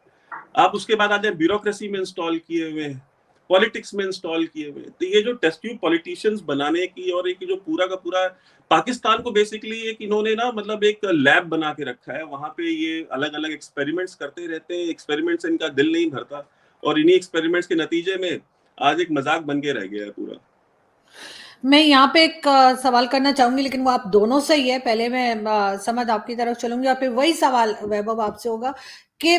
आप उसके बाद आ जाए ब्यूरोक्रेसी में इंस्टॉल किए हुए हैं, पॉलिटिक्स में इंस्टॉल किए हुए हैं। तो ये जो टेस्ट ट्यूब पॉलिटिशियंस बनाने की, और एक जो पूरा का पूरा पाकिस्तान को बेसिकली एक इन्होंने ना मतलब एक लैब बना के रखा है, वहां पे ये अलग अलग एक्सपेरिमेंट्स करते रहते हैं, एक्सपेरिमेंट से इनका दिल नहीं भरता, और इन्हीं एक्सपेरिमेंट्स के नतीजे में आज एक मजाक बन के रह गया है पूरा। मैं यहाँ पे एक सवाल करना चाहूंगी, लेकिन वो आप दोनों से ही है। पहले मैं समझ आपकी तरफ चलूंगी और फिर वही सवाल वैभव आपसे होगा कि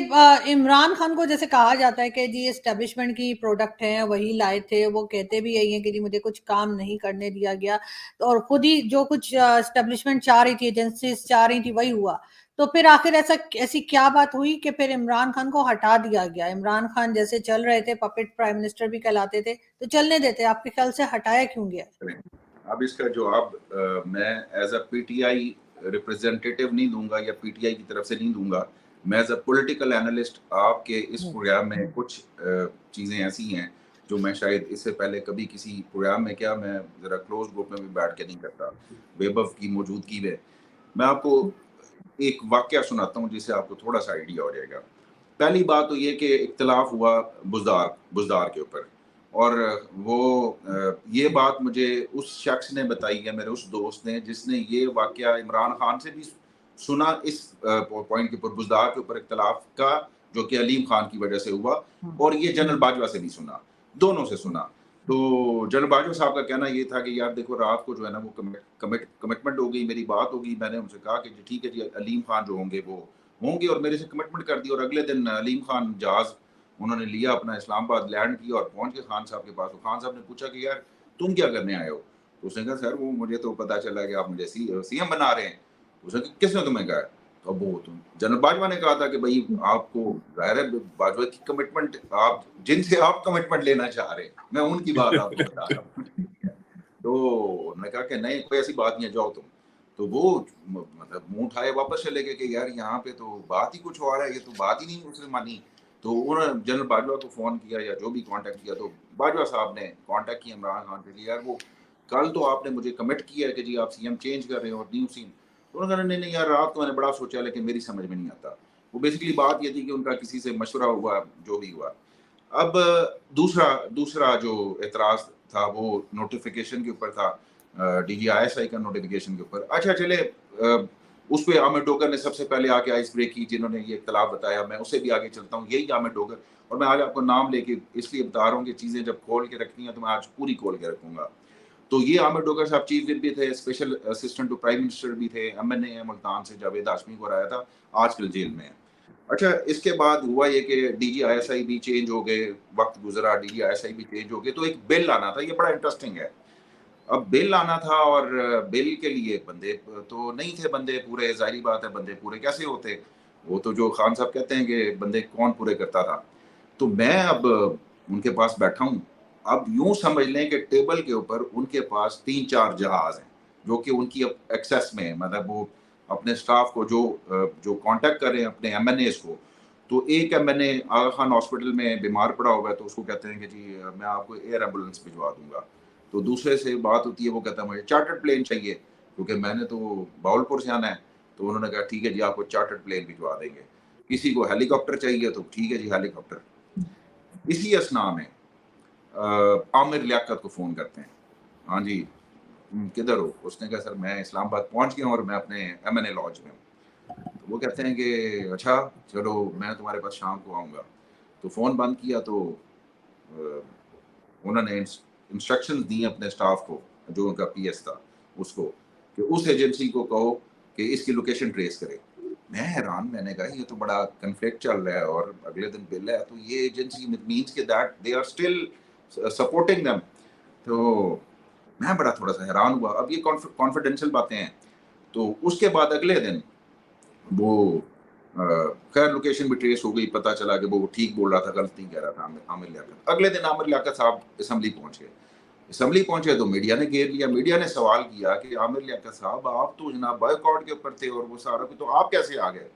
इमरान खान को जैसे कहा जाता है कि जी एस्टेब्लिशमेंट की प्रोडक्ट हैं, वही लाए थे, वो कहते भी यही है कि जी मुझे कुछ काम नहीं करने दिया गया, और खुद ही जो कुछ एस्टेब्लिशमेंट चाह रही थी, एजेंसीज चाह रही थी, वही हुआ। तो फिर आखिर ऐसी क्या बात हुई कि फिर इमरान खान को हटा दिया गया? इमरान खान जैसे चल रहे थे, पपेट प्राइम मिनिस्टर भी कहलाते थे, तो चलने देते, आपके ख्याल से हटाया क्यों गया? अब इसका जवाब मैं एज अ पीटीआई रिप्रेजेंटेटिव नहीं दूंगा या पीटीआई की तरफ से नहीं दूंगा। मैं एज अ पॉलिटिकल एनालिस्ट आपके इस प्रोग्राम में कुछ चीज़ें ऐसी हैं जो मैं शायद इससे पहले कभी किसी प्रोग्राम में, क्या मैं ज़रा क्लोज ग्रुप में भी बैठ के नहीं करता, वैभव की मौजूदगी में। मैं आपको एक वाकया सुनाता हूँ जिससे आपको थोड़ा सा आइडिया हो जाएगा। पहली बात तो ये कि इख्तलाफ हुआ बुज़दार के ऊपर, और वो ये बात मुझे उस शख्स ने बताई है, मेरे उस दोस्त ने, जिसने ये वाकया इमरान खान से भी सुना इस पॉइंट के ऊपर, बुज़दार के ऊपर इख्तलाफ का, जो कि अलीम खान की वजह से हुआ, और ये जनरल बाजवा से भी सुना, दोनों से सुना। तो जनरल बाजवा साहब का कहना ये था कि यार देखो, रात को जो है ना वो कमिटमेंट हो गई, मेरी बात होगी, मैंने उनसे कहा कि ठीक है जी, अलीम खान जो होंगे वो होंगे और मेरे से कमिटमेंट कर दी। और अगले दिन अलीम खान जहाज उन्होंने लिया अपना, इस्लामाबाद लैंड किया और पहुंच के खान साहब के पास। खान साहब ने पूछा कि यार तुम क्या करने आए हो? तो उसने कहा सर वो मुझे तो पता चला कि आप मुझे सीएम बना रहे हैं। उसने कहा किसने तुम्हें कहा? तो वो तुम जनरल बाजवा ने कहा था कि भाई आपको जाहिर है बाजवा की कमिटमेंट, आप जिनसे आप कमिटमेंट लेना चाह रहे हैं, मैं उनकी बात आपको बता रहा हूँ। तो उन्होंने कहा कि नहीं कोई ऐसी बात नहीं है, जाओ तुम। तो वो मतलब मुंह उठाए वापस चले गए कि यार यहाँ पे तो बात ही कुछ और है, ये तो बात ही नहीं उसने मानी। तो उन्होंने जनरल बाजवा को फोन किया या जो भी कांटेक्ट किया, तो बाजवा साहब ने कांटेक्ट किया इमरान खान से कि यार वो कल तो आपने मुझे कमिट किया है कि जी आप सीएम चेंज कर रहे हो और न्यू सीन। तो उन्होंने कहा नहीं यार रात को मैंने बड़ा सोचा लेकिन मेरी समझ में नहीं आता। वो बेसिकली बात ये थी कि उनका किसी से मशवरा हुआ, जो भी हुआ। अब दूसरा जो एतराज था वो नोटिफिकेशन के ऊपर था, DGISI का नोटिफिकेशन के ऊपर। अच्छा चले उस पे आमिर डोगर ने सबसे पहले आके आइस ब्रेक की, जिन्होंने ये इख्तलाफ बताया। मैं उससे भी आगे चलता हूँ, यही आमिर डोगर। और मैं आज आपको नाम लेके इसलिए बता रहा हूँ कि चीजें जब खोल के रखनी है तो मैं आज पूरी खोल के रखूंगा। तो ये आमिर डोगर साहब चीफ विप भी थे, special assistant to prime minister भी थे, MNA मुल्तान से जावेद हाशमी को हराया था, आजकल जेल में है। अच्छा इसके बाद हुआ ये कि DGISI भी चेंज हो गए, वक्त गुजरा, DGISI भी चेंज हो गए, तो एक बिल आना था। ये बड़ा इंटरेस्टिंग है। अब बिल आना था और बिल के लिए बंदे तो नहीं थे, बंदे पूरे, जाहिर बात है बंदे पूरे कैसे होते? वो तो जो खान साहब कहते हैं कि बंदे कौन पूरे करता था। तो मैं अब उनके पास बैठा हूँ। अब यूं समझ लें कि टेबल के ऊपर उनके पास 3-4 जहाज हैं जो कि उनकी एक्सेस में है। मतलब वो अपने स्टाफ को जो कांटेक्ट कर रहे हैं अपने MNAs को। तो एक MNA आगा खान हॉस्पिटल में बीमार पड़ा हुआ है तो उसको कहते हैं कि जी मैं आपको एयर एम्बुलेंस भिजवा दूंगा। तो दूसरे से बात होती है, वो कहता है मुझे चार्टर्ड प्लेन चाहिए क्योंकि मैंने तो बावलपुर से आना है। तो उन्होंने कहा ठीक है जी आपको चार्टर्ड प्लेन भिजवा देंगे। किसी को हेलीकॉप्टर चाहिए तो ठीक है जी हेलीकॉप्टर। इसी असना में आमिर लियाकत को फोन करते हैं। हाँ जी किधर हो? उसने कहा सर मैं इस्लामाबाद पहुंच गया हूँ और मैं अपने MNA लॉज में हूँ। तो वो कहते हैं कि अच्छा चलो मैं तुम्हारे पास शाम को आऊँगा। तो फ़ोन बंद किया तो उन्होंने इंस्ट्रक्शंस दी अपने स्टाफ को, जो उनका PS था उसको, कि उस एजेंसी को कहो कि इसकी लोकेशन ट्रेस करे। मैं हैरान, मैंने कहा ये तो बड़ा कन्फ्लिक्ट चल रहा है और अगले दिन बिल है, तो ये एजेंसी मीन्स के that they are still supporting them. तो मैं बड़ा थोड़ा सा हैरान हुआ। अब ये कॉन्फिडेंशियल बातें हैं। तो उसके बाद अगले दिन वो खैर लोकेशन भी ट्रेस हो गई, पता चला कि वो ठीक बोल रहा था, गलत नहीं कह रहा था आमिर लियाकत। अगले दिन आमिर लियाकत साहब असेंबली पहुंच गए। असेंबली पहुंचे तो मीडिया ने घेर लिया। मीडिया ने सवाल किया कि आमिर लियाकत साहब आप तो जनाब बॉयकॉट के ऊपर थे और वो सारा कुछ, तो आप कैसे आ गए?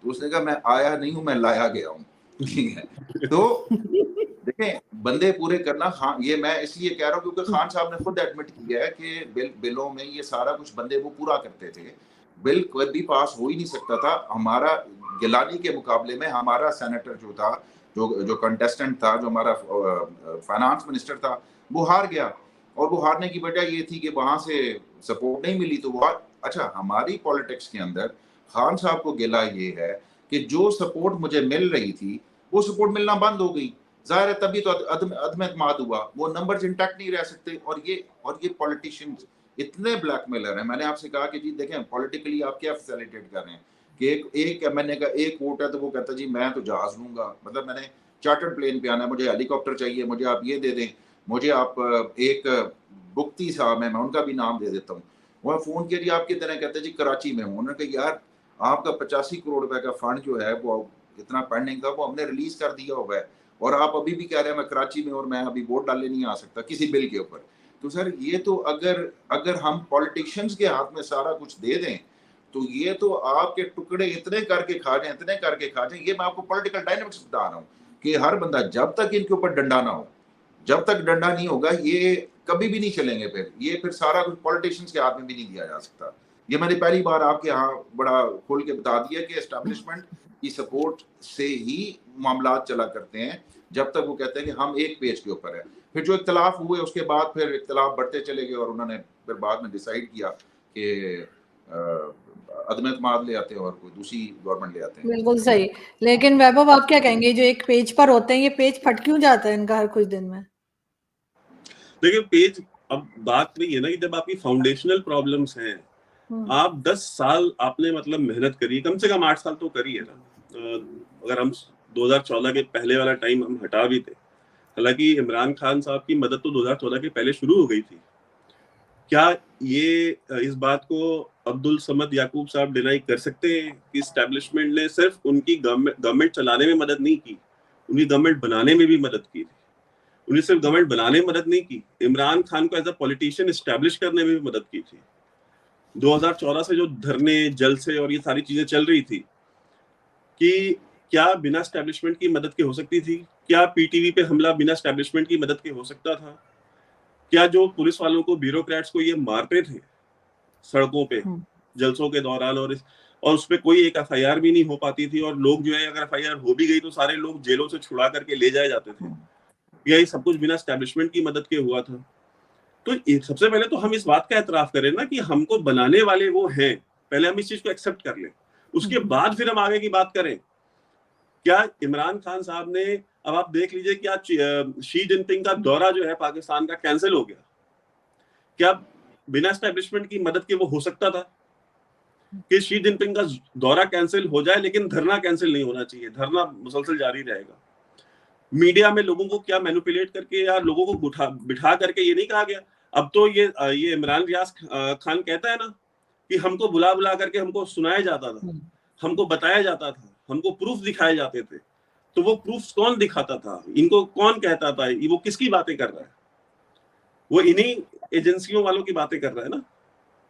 तो उसने कहा मैं आया नहीं हूं, मैं लाया गया हूँ। ठीक है। तो देखें बंदे पूरे करना, खान, ये मैं इसलिए कह रहा हूँ क्योंकि खान साहब ने खुद एडमिट किया है कि बिलों में ये सारा कुछ बंदे वो पूरा करते थे। बिल कोई भी पास हो ही नहीं सकता था। हमारा गिलानी के मुकाबले में हमारा सेनेटर जो था, जो कंटेस्टेंट था, जो हमारा फाइनेंस मिनिस्टर था, वो हार गया। और वो हारने की वजह ये थी कि वहां से सपोर्ट नहीं मिली। तो वो अच्छा हमारी पॉलिटिक्स के अंदर खान साहब को गिला ये है कि जो सपोर्ट मुझे मिल रही थी वो सपोर्ट मिलना बंद हो गई। जाहिर है तभी तो अदम एतमाद हुआ। वो नंबर्स इंटैक्ट नहीं रह सकते। और ये पॉलिटिशियंस इतने ब्लैकमेलर हैं। मैंने आपसे कहा कि जी देखें पॉलिटिकली आप क्या फैसिलिटेट कर रहे हैं कि एक MNA का एक वोट है तो वो कहता जी मैं तो जहाज लूंगा, मतलब मैंने चार्टर्ड प्लेन पे आना है, मुझे हेलीकॉप्टर चाहिए, मुझे आप ये दे दें, मुझे आप एक बुक्ति साहब है, मैं उनका भी नाम दे देता हूँ। वह फोन किया जी आप किधर हैं? कहते जी कराची में हूँ। उन्होंने कहा यार आपका 85 करोड़ रुपए का फंड जो है वो इतना पेंडिंग था, वो हमने रिलीज कर दिया हुआ है और आप अभी भी कह रहे हैं मैं कराची में और मैं अभी वोट डालने नहीं आ सकता किसी बिल के ऊपर। तो सर ये तो अगर हम पॉलिटिशियंस के हाथ में सारा कुछ दे दें तो ये तो आपके टुकड़े इतने करके खा जाए, इतने करके खा जाए। ये मैं आपको पॉलिटिकल डायनामिक्स बता रहा हूँ कि हर बंदा, जब तक इनके ऊपर डंडा ना हो, जब तक डंडा नहीं होगा ये कभी भी नहीं चलेंगे। फिर सारा कुछ पॉलिटिशियंस के हाथ में भी नहीं दिया जा सकता। ये मैंने पहली बार आपके यहाँ बड़ा खोल के बता दिया कि एस्टेब्लिशमेंट की सपोर्ट से ही मामला चला करते हैं, जब तक वो कहते हैं कि हम एक पेज के ऊपर है। फिर जो इख्तलाफ हुए उसके बाद फिर इख्तलाफ बढ़ते चले गए और उन्होंने फिर बाद में डिसाइड किया कि अदम एतमाद ले आते हैं और कोई दूसरी गवर्नमेंट ले आते हैं। बिल्कुल सही। लेकिन वैभव आप क्या कहेंगे, जो एक पेज पर होते हैं ये पेज फट क्यों जाता है इनका हर कुछ दिन में? देखिए पेज, अब बात वही है ना कि जब आपकी फाउंडेशनल प्रॉब्लम्स हैं आप 10 साल आपने मतलब मेहनत करी, कम से कम 8 साल तो करी है ना। अगर हम 2014 के पहले वाला टाइम हम हटा भी थे, हालांकि इमरान खान साहब की मदद तो 2014 के पहले शुरू हो गई थी। क्या ये इस बात को अब्दुल समद याकूब साहब डिनाई कर सकते हैं कि इस्टेब्लिशमेंट ने सिर्फ उनकी गवर्नमेंट चलाने में मदद नहीं की, उनकी गवर्नमेंट बनाने में भी मदद की थी। उन्हें सिर्फ गवर्नमेंट बनाने में मदद नहीं की, इमरान खान को एज अ पॉलिटिशियन एस्टैब्लिश करने में भी मदद की थी। 2014 से जो धरने, जलसे और ये सारी चीजें चल रही थी, कि क्या बिना एस्टैब्लिशमेंट की मदद के हो सकती थी? क्या पीटीवी पे हमला बिना एस्टैब्लिशमेंट की मदद के हो सकता था? क्या जो पुलिस वालों को, ब्यूरोक्रेट्स को ये मारते थे सड़कों पे जलसों के दौरान, और उस पे कोई एक एफआईआर भी नहीं हो पाती थी, और लोग जो है अगर एफआईआर हो भी गई तो सारे लोग जेलों से छुड़ा करके ले जाए जाते थे, ये सब कुछ बिना एस्टैब्लिशमेंट की मदद के हुआ था। तो सबसे पहले तो हम इस बात का एतराफ करें ना कि हमको बनाने वाले वो हैं, पहले हम इस चीज को एक्सेप्ट कर लें, उसके बाद फिर हम आगे की बात करें। क्या इमरान खान साहब ने, अब आप देख लीजिए, क्या शी जिनपिंग का दौरा जो है पाकिस्तान का कैंसिल हो गया? क्या बिना एस्टैब्लिशमेंट की मदद के वो हो सकता था कि शी जिनपिंग का दौरा कैंसिल हो जाए लेकिन धरना कैंसिल नहीं होना चाहिए, धरना मुसलसल जारी रहेगा? मीडिया में लोगों को क्या मैनिपुलेट करके या लोगों को बिठा करके ये नहीं कहा गया? अब तो ये इमरान रियाज खान कहता है ना कि हमको बुला बुला करके हमको सुनाया जाता था, हमको बताया जाता था, हमको प्रूफ दिखाए जाते थे। तो वो प्रूफ कौन दिखाता था? इनको कौन कहता था? वो किसकी बातें कर रहा है? वो इन्हीं एजेंसियों वालों की बातें कर रहा है ना,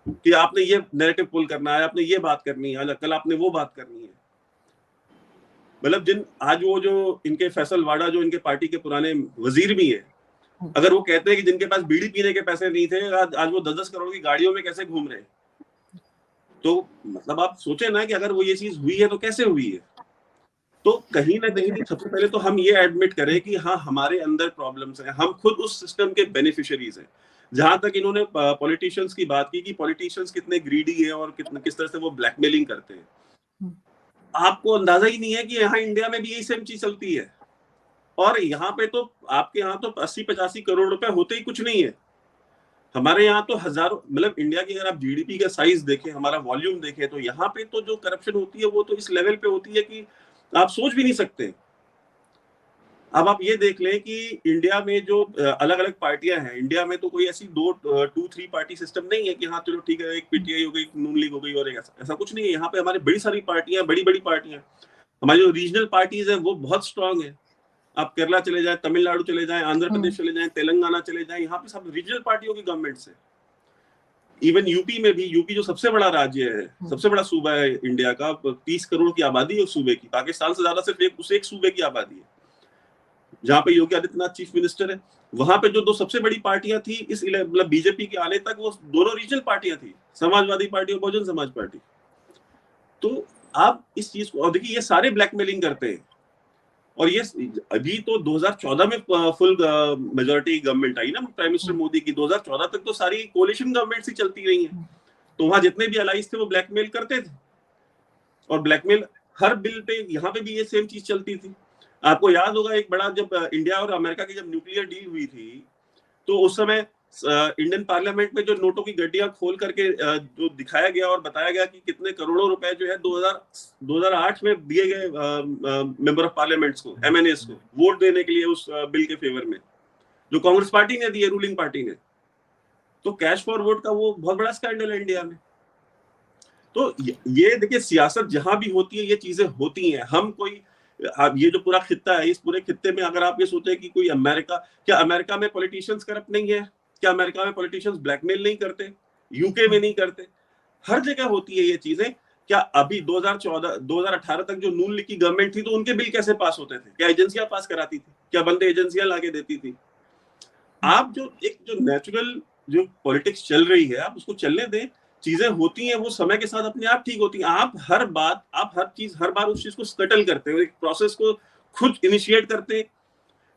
कि आपने ये नैरेटिव पुल करना है, आपने ये बात करनी है, कल आपने वो बात करनी है। मतलब आज वो जो इनके फैसल वाडा, जो इनके पार्टी के पुराने वजीर भी है, अगर वो कहते हैं कि जिनके पास बीड़ी पीने के पैसे नहीं थे, आज वो 10-10 करोड़ की गाड़ियों में कैसे घूम रहे हैं, तो मतलब आप सोचे ना कि अगर वो ये चीज हुई है तो कैसे हुई है। तो कहीं ना कहीं सबसे पहले तो हम ये एडमिट करें कि हाँ, हमारे अंदर प्रॉब्लम्स हैं, हम खुद उस सिस्टम के बेनिफिशियरीज हैं। जहां तक इन्होंने पॉलिटिशियंस की बात की कि पॉलिटिशियंस कितने ग्रीडी है और किस तरह से वो ब्लैकमेलिंग करते हैं, आपको अंदाजा ही नहीं है कि यहाँ इंडिया में भी यही सेम चीज चलती है। और यहाँ पे तो आपके यहाँ तो 80-85 करोड़ रुपए होते ही कुछ नहीं है। हमारे यहाँ तो हजारों, मतलब इंडिया की अगर आप जीडीपी का साइज देखें, हमारा वॉल्यूम देखें, तो यहाँ पे तो जो करप्शन होती है वो तो इस लेवल पे होती है कि आप सोच भी नहीं सकते। अब आप ये देख लें कि इंडिया में जो अलग अलग पार्टियां हैं, इंडिया में तो कोई ऐसी 2-3 पार्टी सिस्टम नहीं है कि हाँ चलो ठीक है, एक पीटीआई हो गई, नून लीग हो गई, और ऐसा कुछ नहीं है। यहाँ पे हमारे बड़ी सारी पार्टियां, बड़ी बड़ी पार्टियां, हमारी जो रीजनल पार्टीज है वो बहुत स्ट्रांग है। आप केरला चले जाए, तमिलनाडु चले जाए, आंध्र प्रदेश चले जाए, तेलंगाना चले जाए, यहाँ पे सब रीजनल पार्टियों की गवर्नमेंट है। इवन यूपी में भी, यूपी जो सबसे बड़ा राज्य है, सबसे बड़ा सूबा है इंडिया का, 30 करोड़ की आबादी है उस सूबे की, पाकिस्तान से ज्यादा सिर्फ उस एक सूबे की आबादी है, जहाँ पे योगी आदित्यनाथ चीफ मिनिस्टर है। वहां पे जो दो सबसे बड़ी पार्टियां थी इस मतलब बीजेपी के आने तक, वो दोनों रीजनल पार्टियां थी, समाजवादी पार्टी और बहुजन समाज पार्टी। तो आप इस चीज को, और देखिए ये सारे ब्लैकमेलिंग करते हैं, और ये अभी तो 2014 में फुल मेजोरिटी गवर्नमेंट आई ना प्राइम मिनिस्टर मोदी की, 2014 तक तो सारी कोलिशन गवर्नमेंट्स ही चलती रही हैं। तो वहां जितने भी अलाइज थे वो ब्लैकमेल करते थे, और ब्लैकमेल हर बिल पे, यहाँ पे भी ये सेम चीज चलती थी। आपको याद होगा एक बड़ा, जब इंडिया और अमेरिका की जब न्यूक्लियर डील हुई थी, तो उस समय इंडियन पार्लियामेंट में जो नोटों की गड्डियां खोल करके जो दिखाया गया और बताया गया कि कितने करोड़ों रुपए जो है 2008 में दिए गए मेंबर ऑफ पार्लियामेंट्स को, एमएनएस को, वोट देने के लिए उस बिल के फेवर में, जो कांग्रेस पार्टी ने दिए, रूलिंग पार्टी ने। तो कैश फॉर वोट का वो बहुत बड़ा स्कैंडल है इंडिया में। तो ये देखिए, सियासत जहां भी होती है ये चीजें होती हैं। हम कोई, ये जो पूरा खित्ता है, इस पूरे खित्ते में अगर आप ये सोचे कि कोई क्या अमेरिका में पॉलिटिशियंस करप्ट नहीं है? क्या अमेरिका में पॉलिटिशियंस ब्लैकमेल नहीं करते? यूके में नहीं करते? हर जगह होती है ये चीजें। क्या अभी 2018 तक जो नून लीग की गवर्नमेंट थी, तो उनके बिल कैसे पास होते थे? क्या एजेंसियां पास कराती थी? क्या बंदे एजेंसियां लाके देती थी? आप जो नेचुरल जो पॉलिटिक्स चल रही है, आप उसको चलने दें। चीजें होती हैं, वो समय के साथ अपने आप ठीक होती हैं। आप हर बार उस चीज को स्कटल करते हैं, एक प्रोसेस को खुद इनिशिएट करते हैं,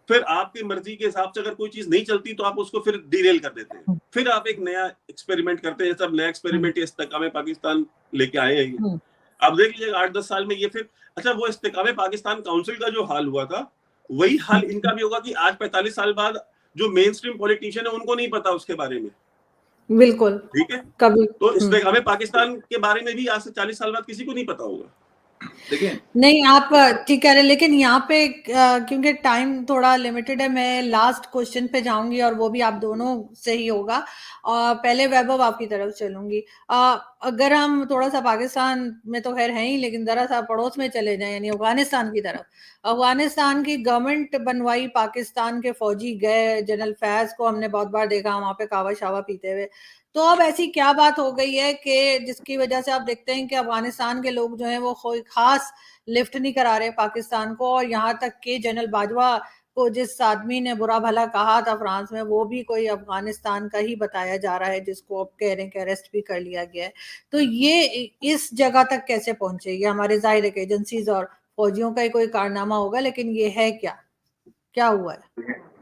फिर आपकी मर्जी के हिसाब से अगर कोई चीज नहीं चलती तो आप उसको फिर डिरेल कर देते हैं, फिर आप एक नया एक्सपेरिमेंट करते हैं। सब नया एक्सपेरिमेंट इस्तेकामे पाकिस्तान लेके आए हैं। अब देख लीजिए 8-10 साल में ये फिर, अच्छा, वो इस्तेकामे पाकिस्तान काउंसिल का जो हाल हुआ था, वही हाल इनका भी होगा कि आज 45 साल बाद जो मेन स्ट्रीम पॉलिटिशियन है उनको नहीं पता उसके बारे में। बिल्कुल। ठीक है, कभी तो इस पे हमें पाकिस्तान के बारे में भी आज से 40 साल बाद किसी को नहीं पता होगा। देखिए नहीं, आप ठीक कह रहे हैं, लेकिन यहाँ पे क्योंकि टाइम थोड़ा लिमिटेड है, मैं लास्ट क्वेश्चन पे जाऊंगी और वो भी आप दोनों से ही होगा। पहले वैभव आपकी तरफ चलूंगी। अगर हम थोड़ा सा पाकिस्तान में तो खैर है ही, लेकिन जरा सा पड़ोस में चले जाएं, यानी अफगानिस्तान की तरफ। अफगानिस्तान की गवर्नमेंट बनवाई, पाकिस्तान के फौजी गए, जनरल फैज को हमने बहुत बार देखा वहां पे कावा शावा पीते हुए। तो अब ऐसी क्या बात हो गई है कि जिसकी वजह से आप देखते हैं कि अफगानिस्तान के लोग जो हैं वो कोई खास लिफ्ट नहीं करा रहे पाकिस्तान को, और यहाँ तक कि जनरल बाजवा को जिस आदमी ने बुरा भला कहा था फ्रांस में, वो भी कोई अफगानिस्तान का ही बताया जा रहा है, जिसको अब कह रहे हैं कि अरेस्ट भी कर लिया गया है। तो ये इस जगह तक कैसे पहुंचे? ये हमारे जाहिर एजेंसीज और फौजियों का ही कोई कारनामा होगा, लेकिन ये है क्या हुआ है?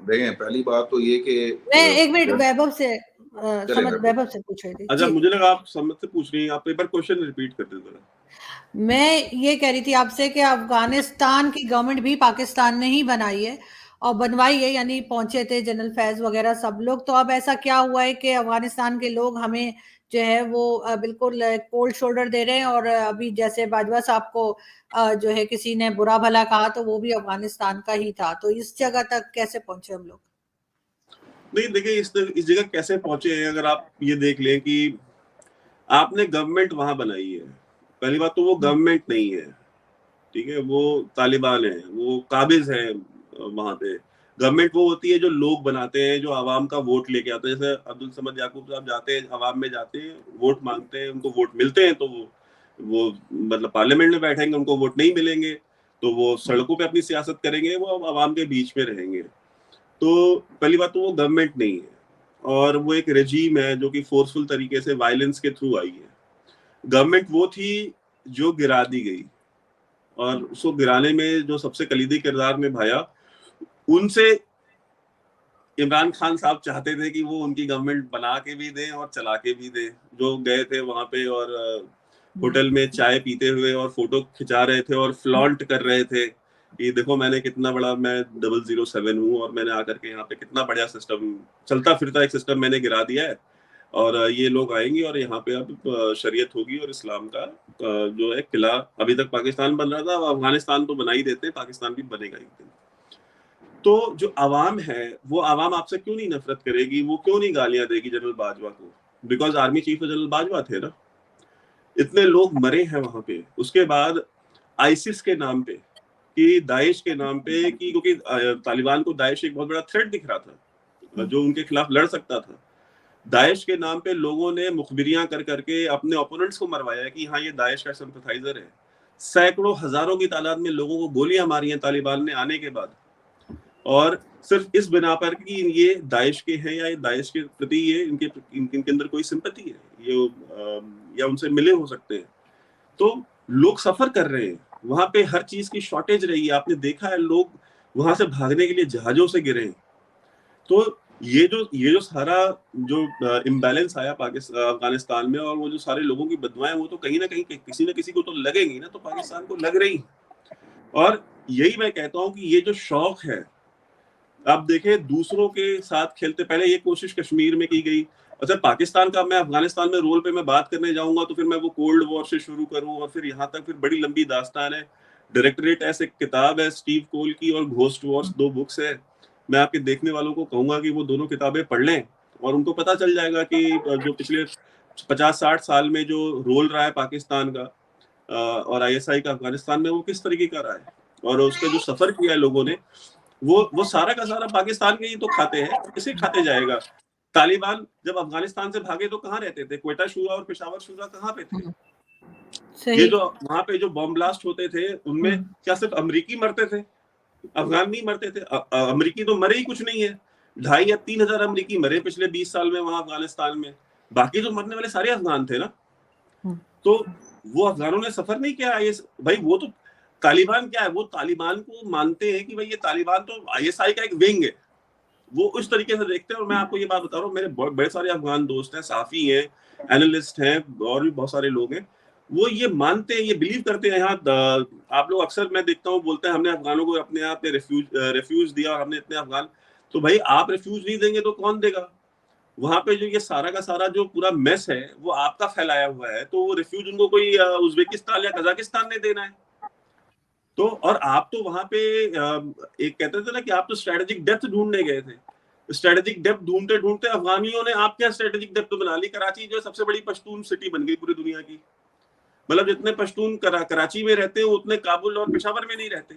देखें, पहली बात तो ये कि मैं एक मिनट वैभव से समझ वैभव। वैभव से पूछ रही थी अच्छा, जी। मुझे लगा आप समझ से पूछ रही हैं, आप एक बार क्वेश्चन रिपीट कर दें जरा। मैं ये कह रही थी आपसे कि अफगानिस्तान की गवर्नमेंट भी पाकिस्तान ने ही बनाई है और बनवाई है, यानी पहुंचे थे जनरल फैज वगैरह सब लोग। तो अब ऐसा क्या हुआ है कि अफगानिस्तान के लोग हमें जो है वो बिल्कुल कोल्ड शोल्डर दे रहे हैं, और अभी जैसे बाजवा साहब को जो है किसी ने बुरा भला कहा तो वो भी अफगानिस्तान का ही था। तो इस जगह तक कैसे पहुंचे हम लोग? नहीं, देखिए इस जगह कैसे पहुंचे हैं, अगर आप ये देख लें कि आपने गवर्नमेंट वहां बनाई है। पहली बात तो वो गवर्नमेंट नहीं है, ठीक है, वो तालिबान है, वो काबिज है वहां पे। गवर्नमेंट वो होती है जो लोग बनाते हैं, जो आवाम का वोट लेके आते हैं। जैसे अब्दुल समद याकूब साहब जाते हैं, आवाम में जाते हैं, वोट मांगते हैं, उनको वोट मिलते हैं तो वो मतलब पार्लियामेंट में बैठेंगे। उनको वोट नहीं मिलेंगे तो वो सड़कों पे अपनी सियासत करेंगे, वो आवाम के बीच में रहेंगे। तो पहली बात तो वो गवर्नमेंट नहीं है, और वो एक रेजीम है जो कि फोर्सफुल तरीके से वायलेंस के थ्रू आई है। गवर्नमेंट वो थी जो गिरा दी गई, और उसको गिराने में जो सबसे कलीदी किरदार निभाया, उनसे इमरान खान साहब चाहते थे कि वो उनकी गवर्नमेंट बना के भी दें और चला के भी दें। जो गए थे वहां पे और होटल में चाय पीते हुए और फोटो खिंचा रहे थे और फ्लॉन्ट कर रहे थे कि देखो मैंने कितना बड़ा, मैं 007 हूँ और मैंने आकर के यहाँ पे कितना बढ़िया सिस्टम, चलता फिरता एक सिस्टम मैंने गिरा दिया है, और ये लोग आएंगे और यहाँ पे अब शरीयत होगी और इस्लाम का जो है किला। अभी तक पाकिस्तान बन रहा था, अब अफगानिस्तान तो बना ही देते, पाकिस्तान भी बनेगा एक दिन। तो जो आवाम है, वो आवाम आपसे क्यों नहीं नफरत करेगी, वो क्यों नहीं गालियां देगी जनरल बाजवा को? Because army chief general Bajwa थे ना। इतने लोग मरे हैं वहां पे। उसके बाद आईसिस के नाम पे, कि दाइश के नाम पे, कि क्योंकि तालिबान को दाइश एक बहुत बड़ा थ्रेट दिख रहा था जो उनके खिलाफ लड़ सकता था। दाइश के नाम पे लोगों ने मुखबिरियां कर करके अपने ओपोनेंट्स को मरवाया कि हाँ ये दाइश का सिंपैथाइजर है। सैकड़ों हजारों की तादाद में लोगों को गोलियां मारी हैं तालिबान ने आने के बाद, और सिर्फ इस बिना पर कि ये दाइश के हैं या ये दाइश के प्रति ये इनके अंदर कोई सिंपैथी है, ये या उनसे मिले हो सकते हैं। तो लोग सफर कर रहे हैं वहां पे, हर चीज की शॉर्टेज रही है। आपने देखा है लोग वहां से भागने के लिए जहाजों से गिरे हैं। तो ये जो सारा जो इम्बैलेंस आया अफगानिस्तान में, और वो जो सारे लोगों की बददुआएं, वो तो कहीं ना कहीं किसी न किसी को तो लगेंगी ना, तो पाकिस्तान को लग रही। और यही मैं कहता हूँ कि ये जो शौक है, आप देखें दूसरों के साथ खेलते, पहले ये कोशिश कश्मीर में की गई। अच्छा, पाकिस्तान का मैं अफगानिस्तान में रोल पे मैं बात करने जाऊंगा तो फिर मैं वो कोल्ड वॉर से शुरू करूं, और फिर यहाँ तक फिर बड़ी लंबी दास्तान है। डायरेक्टरेट ऐसे किताब है स्टीव कोल की, और घोस्ट वॉर्स 2 बुक्स है। मैं आपके देखने वालों को कहूंगा कि वो दोनों किताबें पढ़ लें, और उनको पता चल जाएगा कि जो पिछले 50-60 साल में जो रोल रहा है पाकिस्तान का और ISI का अफगानिस्तान में, वो किस तरीके का रहा है, और उसका जो सफर किया है लोगों ने, वो सारा का सारा पाकिस्तान के ही तो खाते हैं, किसे खाते जाएगा? तालिबान जब अफगानिस्तान से भागे तो कहाँ रहते थे? क्वेटा शूरा और पेशावर शूरा कहाँ पे थे? ये जो वहां पे जो बॉम्ब ब्लास्ट होते थे, उनमें क्या सिर्फ अमेरिकी मरते थे? अफगान नहीं मरते थे? अमेरिकी तो मरे ही कुछ नहीं है। 2,500 या 3,000 अमेरिकी मरे पिछले 20 साल में वहां अफगानिस्तान में। बाकी जो मरने वाले सारे अफगान थे ना। तो वो अफगानों ने सफर नहीं किया। भाई वो तो तालिबान क्या है, वो तालिबान को मानते हैं कि भाई ये तालिबान तो ISI का एक विंग है, वो उस तरीके से देखते हैं। और मैं आपको ये बात बता रहा हूँ, मेरे बड़े सारे अफगान दोस्त हैं, साफी हैं, एनालिस्ट हैं, और भी बहुत सारे लोग हैं, वो ये मानते हैं, ये बिलीव करते हैं। यहाँ आप लोग अक्सर मैं देखता हूँ बोलते हैं हमने अफगानों को अपने यहाँ पे रेफ्यूज दिया और हमने इतने अफगान। तो भाई आप रेफ्यूज नहीं देंगे तो कौन देगा? वहां पे जो ये सारा का सारा जो पूरा मेस है वो आपका फैलाया हुआ है, तो वो रिफ्यूज उनको कोई उज्बेकिस्तान या कजाकिस्तान ने देना है। तो और आप तो वहां पे एक कहते थे ना कि आप तो स्ट्रेटेजिक डेप्थ ढूंढने गए थे, स्ट्रेटेजिक डेप्थ ढूंढते ढूंढते अफगानियों ने आप क्या स्ट्रेटेजिक डेप्थ बना ली। कराची जो सबसे बड़ी पश्तून सिटी बन गई पूरी दुनिया की, मतलब जितने पश्तून कराची में रहते हैं उतने काबुल और पेशावर में नहीं रहते।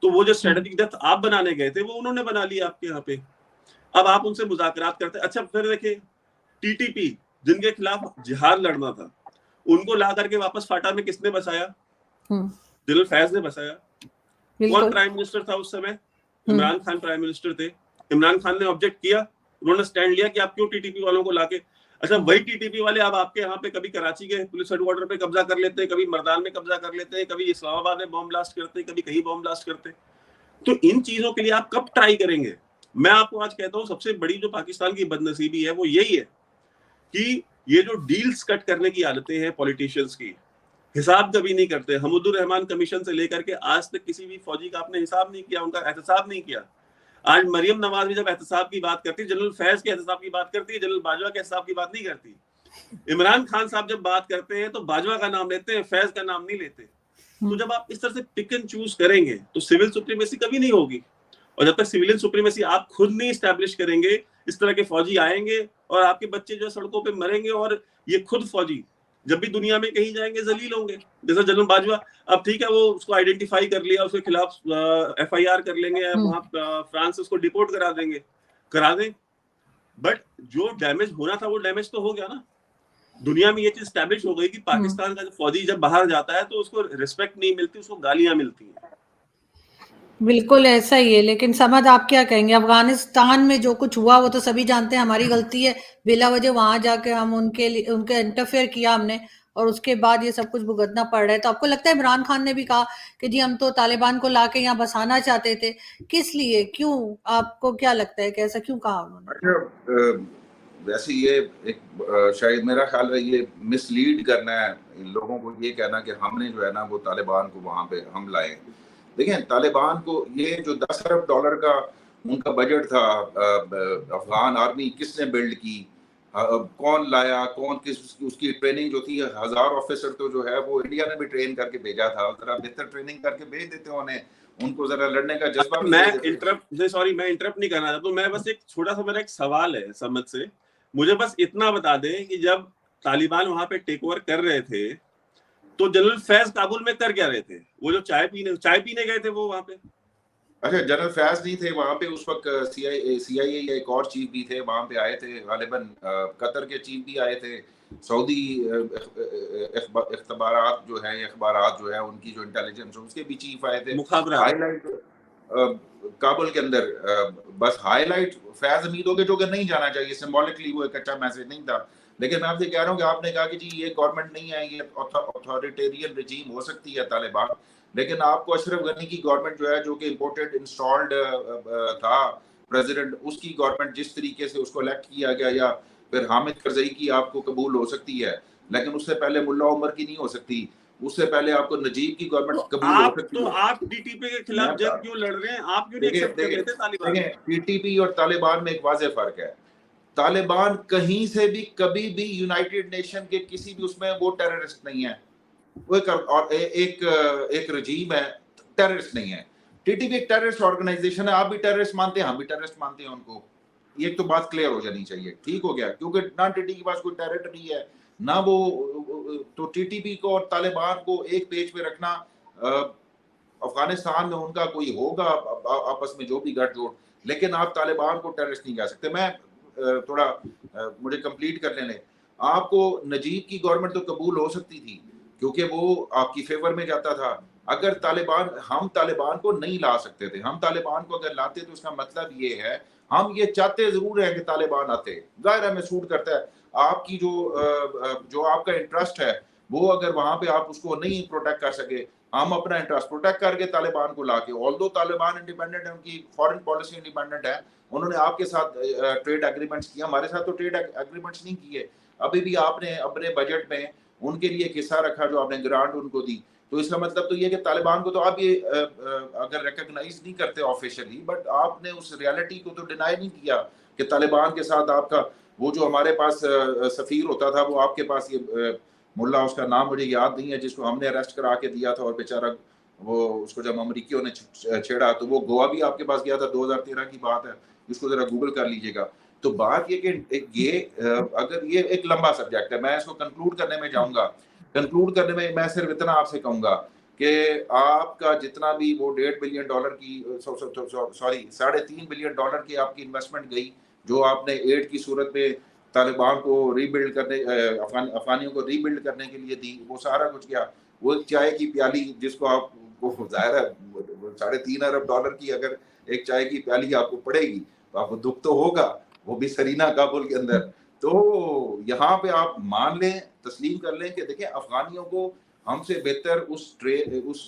तो वो जो स्ट्रेटेजिक डेप्थ आप बनाने गए थे वो उन्होंने बना लिया आपके यहाँ पे। अब आप उनसे मुज़ाकरात करते। अच्छा फिर देखिए टीटीपी जिनके खिलाफ जिहाद लड़ना था, उनको ला करके वापस फाटा में किसने बसाया? जनरल फैज ने बसाया। कौन प्राइम मिनिस्टर था उस समय? इमरान खान प्राइम मिनिस्टर थे। इमरान खान ने ऑब्जेक्ट किया, उन्होंने स्टैंड लिया कि आप क्यों टीटीपी वालों को लाके। अच्छा वही टीटीपी वाले अब आपके यहाँ पे कभी कराची के पुलिस हेडक्वार्टर पे कब्जा कर लेते हैं, कभी मर्दान में कब्जा कर लेते हैं, कभी इस्लामाबाद में बॉम्ब ब्लास्ट करते हैं, कभी कहीं बॉम्ब ब्लास्ट करते हैं। तो इन चीजों के लिए आप कब ट्राई करेंगे? मैं आपको आज कहता हूँ सबसे बड़ी जो पाकिस्तान की बदनसीबी है वो यही है कि ये जो डील्स कट करने की आदतें हैं पॉलिटिशियंस की, हिसाब कभी नहीं करते। हमदुर रहमान कमीशन से लेकर के आज तक किसी भी फौजी का आपने हिसाब नहीं किया, उनका एहतसाब नहीं किया। आज मरियम नवाज भी जब एहतसाब की बात करती है, जनरल फैज के एहतसाब की बात करती है, जनरल बाजवा के एहतसाब की बात नहीं करती। इमरान खान साहब जब बात करते हैं तो बाजवा का नाम लेते हैं, फैज का नाम नहीं लेते। तो जब आप इस तरह से पिक एंड चूज करेंगे तो सिविल सुप्रीमेसी कभी नहीं होगी। और जब तक सिविलियन सुप्रीमेसी आप खुद नहीं स्टैब्लिश करेंगे, इस तरह के फौजी आएंगे और आपके बच्चे जो सड़कों पे मरेंगे, और ये खुद फौजी जब भी दुनिया में कहीं जाएंगे जलील होंगे। जैसा जनरल बाजवा, अब ठीक है वो उसको आइडेंटिफाई कर लिया, उसके खिलाफ FIR कर लेंगे, वहां फ्रांस उसको डिपोर्ट करा देंगे, करा दें, बट जो डैमेज होना था वो डैमेज तो हो गया ना। दुनिया में ये चीज स्टैब्लिश हो गई कि पाकिस्तान का फौजी जब बाहर जाता है तो उसको रिस्पेक्ट नहीं मिलती, उसको गालियां मिलती हैं। बिल्कुल ऐसा ही है। लेकिन समझ आप क्या कहेंगे, अफगानिस्तान में जो कुछ हुआ वो तो सभी जानते हैं, हमारी गलती है, बिला वजह वहां जाके हम उनके इंटरफेयर किया हमने, और उसके बाद ये सब कुछ भुगतना पड़ रहा है। तो आपको लगता है इमरान खान ने भी कहा कि जी हम तो तालिबान को लाके यहाँ बसाना चाहते थे, किस लिए, क्यों, आपको क्या लगता है, कैसा क्यों कहा उन्होंने? अच्छा वैसे ये एक शायद मेरा ख्याल है ये मिसलीड करना है लोगों को, ये कहना कि हमने जो है ना वो तालिबान को वहां पे हम लाए। देखिए तालिबान को ये जो $10 अरब का उनका बजट था, अफगान आर्मी किसने बिल्ड की, कौन लाया, कौन किस उसकी ट्रेनिंग जो थी, 1000 ऑफिसर तो जो है वो इंडिया ने भी ट्रेन करके भेजा था। जरा बेहतर ट्रेनिंग करके भेज देते उन्हें, उनको जरा लड़ने का जज्बा। मैं इंटरप्ट नहीं करना चाहता, तो मैं बस एक छोटा सा मेरा एक सवाल है समझ से, मुझे बस इतना बता दें कि जब तालिबान वहां पे टेक ओवर कर रहे थे तो जनरल फैज काबुल में कर क्या रहे थे? वो जो चाय पीने गए थे वो वहां पे। अच्छा जनरल फैज नहीं थे वहां पे उस वक्त, CIA या एक और चीफ भी थे वहां पे आए थे, गालिबन कतर के चीफ भी आए थे, सऊदी अखबारात जो है उनकी जो इंटेलिजेंस उसके भी चीफ आए थे। हाईलाइट काबुल के अंदर बस हाईलाइट फैज हमीद हो गए, जो कि नहीं जाना चाहिए, सिंबॉलिकली वो एक अच्छा मैसेज नहीं था। लेकिन मैं आपसे कह रहा हूँ कि आपने कहा कि जी ये गवर्नमेंट नहीं है, ये अथॉरिटेरियन रिजीम हो सकती है तालिबान, लेकिन आपको अशरफ गनी की गवर्नमेंट जो है, जो कि इम्पोर्टेड इंस्टॉल्ड था प्रेसिडेंट, उसकी गवर्नमेंट जिस तरीके से उसको इलेक्ट किया गया, या फिर हामिद करजई की आपको कबूल हो सकती है, लेकिन उससे पहले मुल्ला उमर की नहीं हो सकती, उससे पहले आपको नजीब की गवर्नमेंट कबूल हो सकती है। तो आप टीटीपी के खिलाफ जंग क्यों लड़ रहे हैं? आप क्यों नहीं एक्सेप्ट कर लेते तालिबान? टीटीपी और तालिबान में एक वाज़ेह फर्क है। तालिबान कहीं से भी कभी भी यूनाइटेड नेशन के किसी भी उसमें वो टेररिस्ट नहीं है, वो एक रजीम है, टेररिस्ट नहीं है। टीटीपी एक टेररिस्ट ऑर्गेनाइजेशन है, आप भी टेररिस्ट मानते हैं, हम भी टेररिस्ट मानते हैं उनको, ये तो बात क्लियर हो जानी चाहिए, ठीक हो गया, क्योंकि ना टीटी के पास कोई टेरिटरी है ना वो, तो टीटीपी को और तालिबान को एक पेज पे रखना, अफगानिस्तान में उनका कोई होगा आपस में जो भी गठजोड़, लेकिन आप तालिबान को टेररिस्ट नहीं कह सकते। मैं थोड़ा मुझे कंप्लीट कर लेने, आपको नजीब की गवर्नमेंट तो कबूल हो सकती थी क्योंकि वो आपकी फेवर में जाता था। अगर हम तालिबान को नहीं ला सकते थे, हम तालिबान को अगर लाते तो उसका मतलब ये है हम ये चाहते जरूर है कि तालिबान आते, जाहिर है हमें सूट करता है, आपकी जो आपका इंटरेस्ट है वो अगर वहां पे आप उसको नहीं प्रोटेक्ट कर सके, हम अपना इंटरेस्ट प्रोटेक्ट करके तालिबान को लाके, ऑल्दो तालिबान इंडिपेंडेंट है, उनकी फॉरेन पॉलिसी इंडिपेंडेंट है, उन्होंने आपके साथ ट्रेड एग्रीमेंट्स किया, हमारे साथ तो ट्रेड एग्रीमेंट्स नहीं किए। अभी भी आपने अपने बजट में उनके लिए एक हिस्सा रखा जो आपने ग्रांट उनको दी, तो इसका मतलब तो ये कि तालिबान को तो आप ये अगर रिकॉग्नाइज नहीं करते ऑफिशियली, बट आपने उस रियलिटी को तो डिनाई नहीं किया। कि तालिबान के साथ आपका वो जो हमारे पास सफीर होता था, वो आपके पास ये मुल्ला, उसका नाम मुझे याद नहीं है, जिसको हमने अरेस्ट करा के दिया था और बेचारा वो उसको जब अमरीकियों ने छेड़ा तो वो गोवा भी आपके पास गया था, 2013 की बात है, इसको जरा गूगल कर लीजिएगा। तो बात ये कि ये अगर ये एक लंबा सब्जेक्ट है, मैं इसको कंक्लूड करने में जाऊंगा। कंक्लूड करने में मैं सिर्फ इतना आपसे कहूंगा कि आपका जितना भी वो $1.5 बिलियन की सॉरी $3.5 बिलियन की आपकी इन्वेस्टमेंट गई, जो आपने एड की सूरत में तालिबान को रीबिल्ड करने, अफगानियों को रीबिल्ड करने के लिए दी, वो सारा कुछ गया। वो चाय की प्याली जिसको आप, वो जाहिर है $3.5 अरब की अगर एक चाय की प्याली आपको पड़ेगी तो आपको दुख तो होगा, वो भी सरीना काबुल के अंदर। तो यहाँ पे आप मान लें, तस्लीम कर लें कि देखिए अफगानियों को हमसे बेहतर उस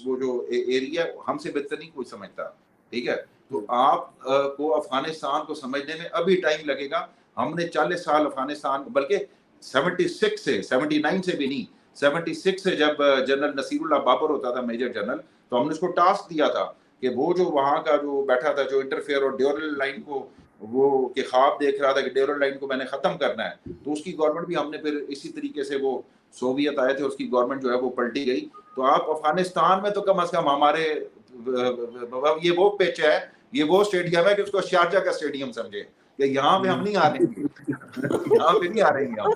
वो जो एरिया हमसे बेहतर नहीं कोई समझता, ठीक है। तो आप को अफगानिस्तान को समझने में अभी टाइम लगेगा। हमने 40 साल अफगानिस्तान, बल्कि 76 से 79 से भी नहीं, 76 से जब जनरल नसीरुल्लाह बाबर होता था मेजर जनरल, तो हमने उसको टास्क दिया था कि वो जो वहां का जो बैठा था, जो इंटरफेयर और ड्यूरल लाइन को वो के ख्वाब देख रहा था कि ड्यूरल लाइन को मैंने खत्म करना है, तो उसकी गवर्नमेंट भी हमने फिर इसी तरीके से, वो सोवियत आए थे, उसकी गवर्नमेंट जो है वो पलटी गई। तो आप अफगानिस्तान में तो कम अज कम हमारे ये वो पिच है, ये वो स्टेडियम है कि उसको शारजा का स्टेडियम समझे कि यहाँ पे हम नहीं आ रहे हैं, यहाँ पे नहीं आ रहे हैं हम।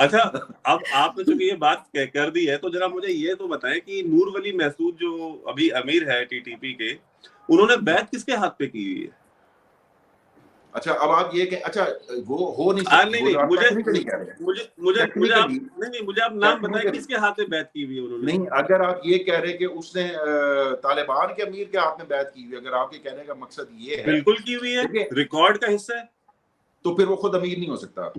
अच्छा, अब आपने चूंकि ये बात कर दी है तो जरा मुझे ये तो बताएं कि नूर वली महसूद जो अभी अमीर है टीटीपी के, उन्होंने बैत किसके हाथ पे की हुई है? अच्छा, अब आप ये कि अच्छा वो हो नहीं सकती, नहीं, मुझे आप नाम बताएं किसके हाथ पे बैत की हुई है उन्होंने? नहीं, अगर आप ये कह रहे कि उसने तालिबान के अमीर के हाथ में बैत की हुई, अगर आपके कहने का मकसद ये है, बिल्कुल की हुई है, रिकॉर्ड का हिस्सा है, तो फिर वो खुद अमीर नहीं हो सकता।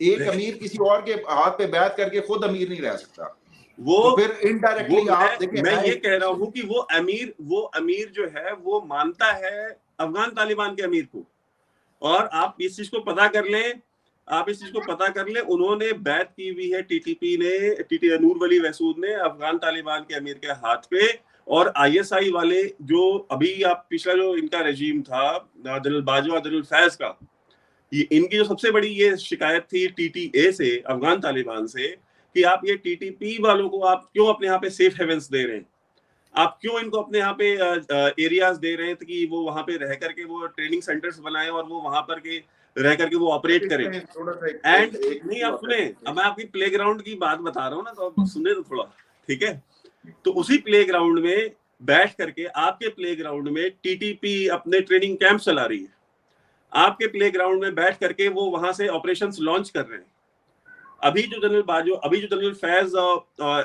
एक अमीर किसी और के हाथ पे बैत करके खुद अमीर नहीं रह सकता। वो तो फिर इनडायरेक्टली आप देखिए, मैं ये कह रहा हूँ कि वो अमीर जो है वो मानता है अफगान तालिबान के अमीर को, और आप इस चीज को पता कर लें, उन्होंने बैत की हुई है टीटीपी ने, नूर वली महसूद ने अफगान तालिबान के अमीर के हाथ पे। और आईएसआई वाले जो अभी आप पिछला जो इनका रेजीम था जनरल बाजवा, जनरल फैज का, इनकी जो सबसे बड़ी ये शिकायत थी टीटीए से, अफगान तालिबान से, कि आप ये टीटीपी वालों को आप क्यों अपने यहाँ पे सेफ हेवेंस दे रहे हैं, आप क्यों इनको अपने यहाँ पे एरियाज दे रहे हैं कि वो वहां पे रह करके वो ट्रेनिंग सेंटर्स बनाए और वो वहां पर के रह करके वो ऑपरेट करें। एंड नहीं, आप सुने, अब मैं आपकी प्लेग्राउंड की बात बता रहा हूँ ना, तो आप सुने तो थोड़ा, ठीक है। तो उसी प्लेग्राउंड में बैठ करके, आपके प्लेग्राउंड में टीटीपी अपने ट्रेनिंग कैंप चला रही है, आपके प्लेग्राउंड में बैठ करके वो वहां से ऑपरेशंस लॉन्च कर रहे हैं। अभी जो जनरल फैज,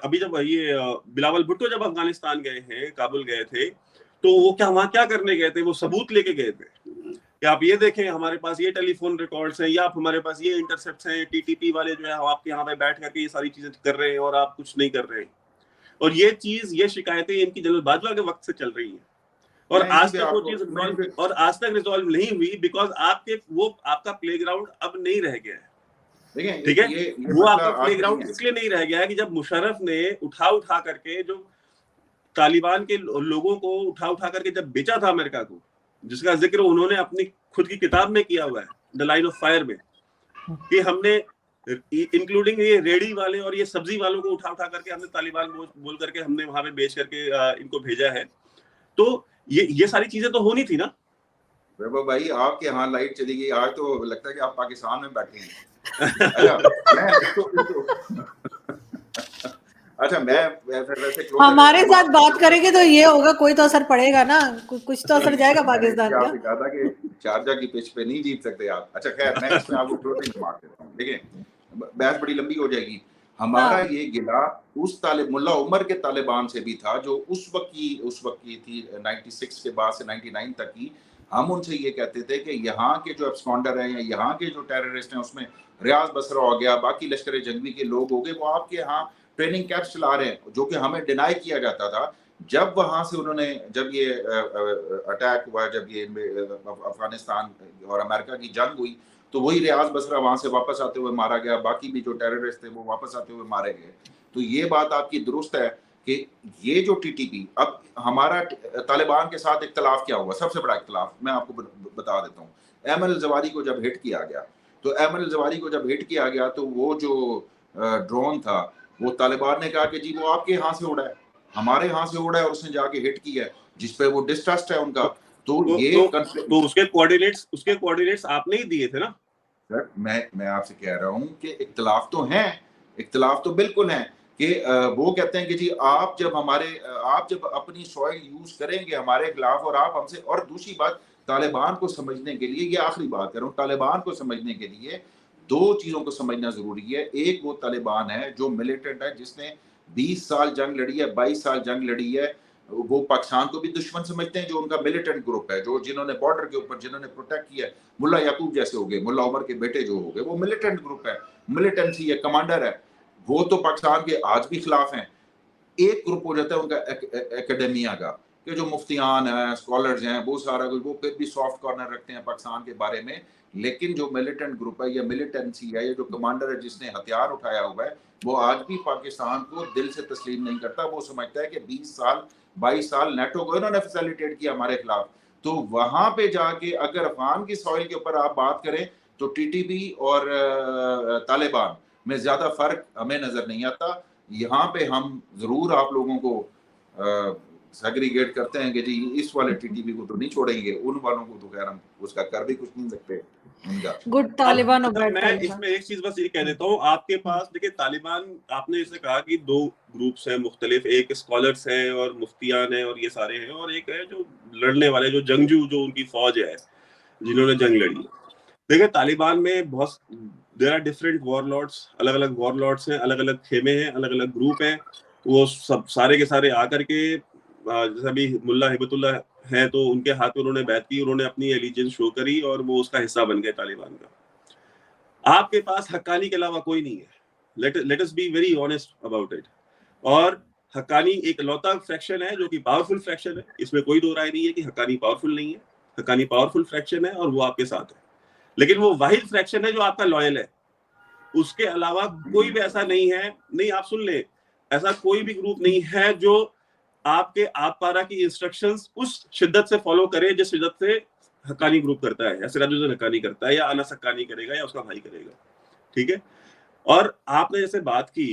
अभी जब ये बिलावल भुट्टो जब अफगानिस्तान गए हैं, काबुल गए थे, तो वो वहां क्या करने गए थे? वो सबूत लेके गए थे कि आप ये देखें, हमारे पास ये टेलीफोन रिकॉर्ड्स हैं, या आप हमारे पास ये इंटरसेप्ट्स हैं, टीटीपी वाले जो है आपके यहाँ पे बैठ करके ये सारी चीजें कर रहे हैं और आप कुछ नहीं कर रहे हैं। और ये शिकायतें इनकी जनरल बाजवा के वक्त से चल रही हैं, और आज तक रिजॉल्व नहीं हुई, बिकॉज आपका प्लेग्राउंड अब नहीं रह गया है, ठीक है। वो आपका प्लेग्राउंड इसलिए नहीं रह गया है कि जब मुशर्रफ ने उठा करके जो तालिबान के लोगों को उठा करके जब बेचा था अमेरिका को, जिसका जिक्र उन्होंने अपनी खुद की किताब में किया हुआ है, द लाइन ऑफ फायर में, कि हमने इंक्लूडिंग ये रेडी वाले और ये सब्जी वालों को उठा करके हमने तालिबान बोल करके हमने वहां पे बेच करके इनको भेजा है। तो ये सारी चीजें तो होनी थी ना। वैभव भाई, आपके यहाँ लाइट चली गई, आज तो लगता है कि आप पाकिस्तान में बैठे हैं। अच्छा, मैं वैसे हमारे साथ बात करेंगे तो ये होगा, कोई तो असर पड़ेगा ना, कुछ तो असर जाएगा पाकिस्तान का। आपने कहा था कि शारजा की पिच पे नहीं जीत सकते आप। अच्छा खैर, मैं इसमें आपको क्लोजिंग मार देता हूँ, ठीक है, बहस बड़ी लंबी हो जाएगी। हमारा ये गिला उस मुल्ला उमर के तालिबान से भी था जो उस वक्त की थी 96 के बाद से 99 तक की। हम उनसे ये कहते थे कि यहाँ के जो एब्सकॉन्डर हैं या यहाँ के जो टेररिस्ट हैं, उसमें रियाज बसरा हो गया, बाकी लश्कर जंगवी के लोग हो गए, वो आपके यहाँ ट्रेनिंग कैंप्स चला रहे हैं, जो कि हमें डिनाई किया जाता था। जब वहां से उन्होंने, जब ये अटैक हुआ, जब ये अफगानिस्तान और अमेरिका की जंग हुई, तो वही रियाज बसरा वहां से वापस आते हुए मारा गया, बाकी भी जो टेररिस्ट थे वो वापस आते हुए मारे गए। तो ये बात आपकी दुरुस्त है कि ये जो टीटीपी, अब हमारा तालिबान के साथ इख्तलाफ क्या हुआ, सबसे बड़ा इख्तलाफ मैं आपको बता देता हूँ। अहमद अल-ज़वारी को जब हिट किया गया, तो अहमद अल-ज़वारी को जब हिट किया गया तो वो जो ड्रोन था, वो तालिबान ने कहा कि जी वो आपके यहाँ से उड़ा है, हमारे यहाँ से उड़ा है और उसने जाके हिट किया है, जिस पे वो डिस्ट्रस्ट है उनका। तो ये उसके कोऑर्डिनेट्स आपने ही दिए थे ना सर। मैं आपसे कह रहा हूँ कि इख्तलाफ तो हैं, इख्तलाफ तो बिल्कुल हैं कि वो कहते हैं कि जी आप जब अपनी सॉइल यूज करेंगे हमारे खिलाफ और आप हमसे, और दूसरी बात तालिबान को समझने के लिए, ये आखिरी बात कर रहा हूँ, तालिबान को समझने के लिए दो चीजों को समझना जरूरी है। एक वो तालिबान है जो मिलिटेंट है, जिसने 20 साल जंग लड़ी है, 22 साल जंग लड़ी है। वो पाकिस्तान को भी दुश्मन समझते हैं, जो उनका मिलिटेंट ग्रुप है, जो जिन्होंने बॉर्डर के ऊपर जिन्होंने प्रोटेक्ट किया है, मुल्ला याकूब जैसे हो गए, मुल्ला उमर के बेटे जो हो गए, वो मिलिटेंट ग्रुप है, मिलिटेंसी है, कमांडर है, वो तो पाकिस्तान के आज भी खिलाफ हैं। एक ग्रुप हो जाता है उनका एकेडमिया का, कि जो मुफ्तियान हैं, स्कॉलर्स हैं, वो सारा कुछ, वो फिर भी सॉफ्ट कॉर्नर रखते हैं पाकिस्तान के बारे में। लेकिन जो मिलिटेंट ग्रुप है या मिलिटेंसी है, या जो कमांडर है जिसने हथियार उठाया हुआ है, वो आज भी पाकिस्तान को दिल से तस्लीम नहीं करता। वो समझता है कि 20 साल 22 साल नेटो को इन्होंने फैसिलिटेट किया हमारे खिलाफ। तो वहां पे जाके अगर अफगान की सॉइल के ऊपर आप बात करें तो टीटीपी और तालिबान में ज्यादा फर्क हमें नजर नहीं आता। यहाँ पे हम जरूर आप लोगों को सेग्रीगेट करते हैं कि जी इस वाले टीटीपी को तो नहीं छोड़ेंगे, उन वालों को तो खैर हम उसका कर भी कुछ नहीं सकते उनका। गुड तालिबान और बैड मैं तालिबान। इसमें एक चीज बस ये कह देता हूँ, आपके पास देखिए तालिबान, आपने जैसे कहा कि दो ग्रुप्स हैं मुख्तलिफ, एक स्कॉलर्स हैं और मुफ्तियान हैं और ये सारे हैं, और एक है जो लड़ने वाले, जो जंगजू, जो उनकी फौज है जिन्होंने जंग लड़ी। देखिए तालिबान में बहुत देयर आर डिफरेंट वॉरलॉर्ड्स, अलग अलग वॉरलॉर्ड्स हैं, अलग अलग खेमे हैं, अलग अलग ग्रुप हैं। वो सब सारे के सारे आकर के, जैसे अभी मुल्ला हिबतुल्लाह है तो उनके हाथ में उन्होंने बैत की, उन्होंने अपनी एलिजेंस शो करी और वो उसका हिस्सा बन गए तालिबान का। आपके पास हक्कानी के अलावा कोई नहीं है, let us be very honest about it. और हक्कानी एक लौता फ्रैक्शन है जो कि पावरफुल फ्रैक्शन है, इसमें कोई दो राय नहीं है कि हक्कानी पावरफुल नहीं है। हक्कानी पावरफुल फ्रैक्शन है और वो आपके साथ है, लेकिन वो वाहिद फ्रैक्शन है जो आपका लॉयल है। उसके अलावा कोई भी ऐसा नहीं है, नहीं आप सुन ले, ऐसा कोई भी ग्रुप नहीं है जो आपके आप पारा की इंस्ट्रक्शंस उस शिद्दत से फॉलो करे जिस शिद्दत से हक्कानी ग्रुप करता है, या सिराजुद्दीन हक्कानी करता है, या अनस हक्कानी करेगा, या उसका भाई करेगा। ठीक है। और आपने जैसे बात की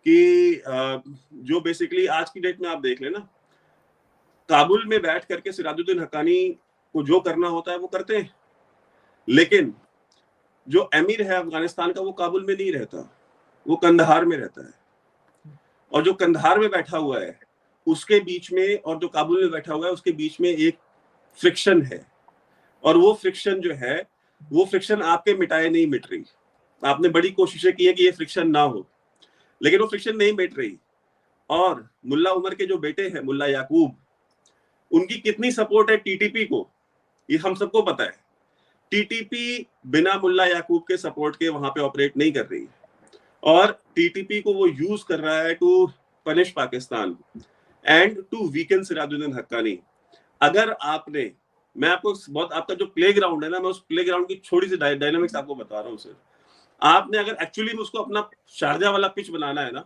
कि जो बेसिकली आज की डेट में आप देख लेना, काबुल में बैठ करके सिराजुद्दीन हक्कानी को जो करना होता है वो करते हैं, लेकिन जो अमीर है अफगानिस्तान का वो काबुल में नहीं रहता, वो कंदहार में रहता है। और जो कंदहार में बैठा हुआ है उसके बीच में, और जो काबुल में बैठा हुआ है उसके बीच में एक फ्रिक्शन है, और वो फ्रिक्शन जो है, वो फ्रिक्शन आपके मिटाए नहीं मिट रही। आपने बड़ी कोशिशें की है कि ये फ्रिक्शन ना हो, लेकिन वो फ्रिक्शन नहीं मिट रही। और मुल्ला उमर के जो बेटे हैं मुल्ला याकूब, उनकी कितनी सपोर्ट है टीटीपी को, ये हम सबको पता है। टीटीपी बिना मुल्ला याकूब के सपोर्ट के वहां पे ऑपरेट नहीं कर रही, और टीटीपी को वो यूज कर रहा है to punish Pakistan and to weaken Sirajuddin Haqqani. अगर आपने, मैं आपको बहुत, आपका जो प्ले ग्राउंड है ना, मैं उस प्ले ग्राउंड की छोटी सी डायनामिक्स आपको बता रहा हूँ सर। आपने अगर एक्चुअली में उसको अपना शारजा वाला पिच बनाना है ना,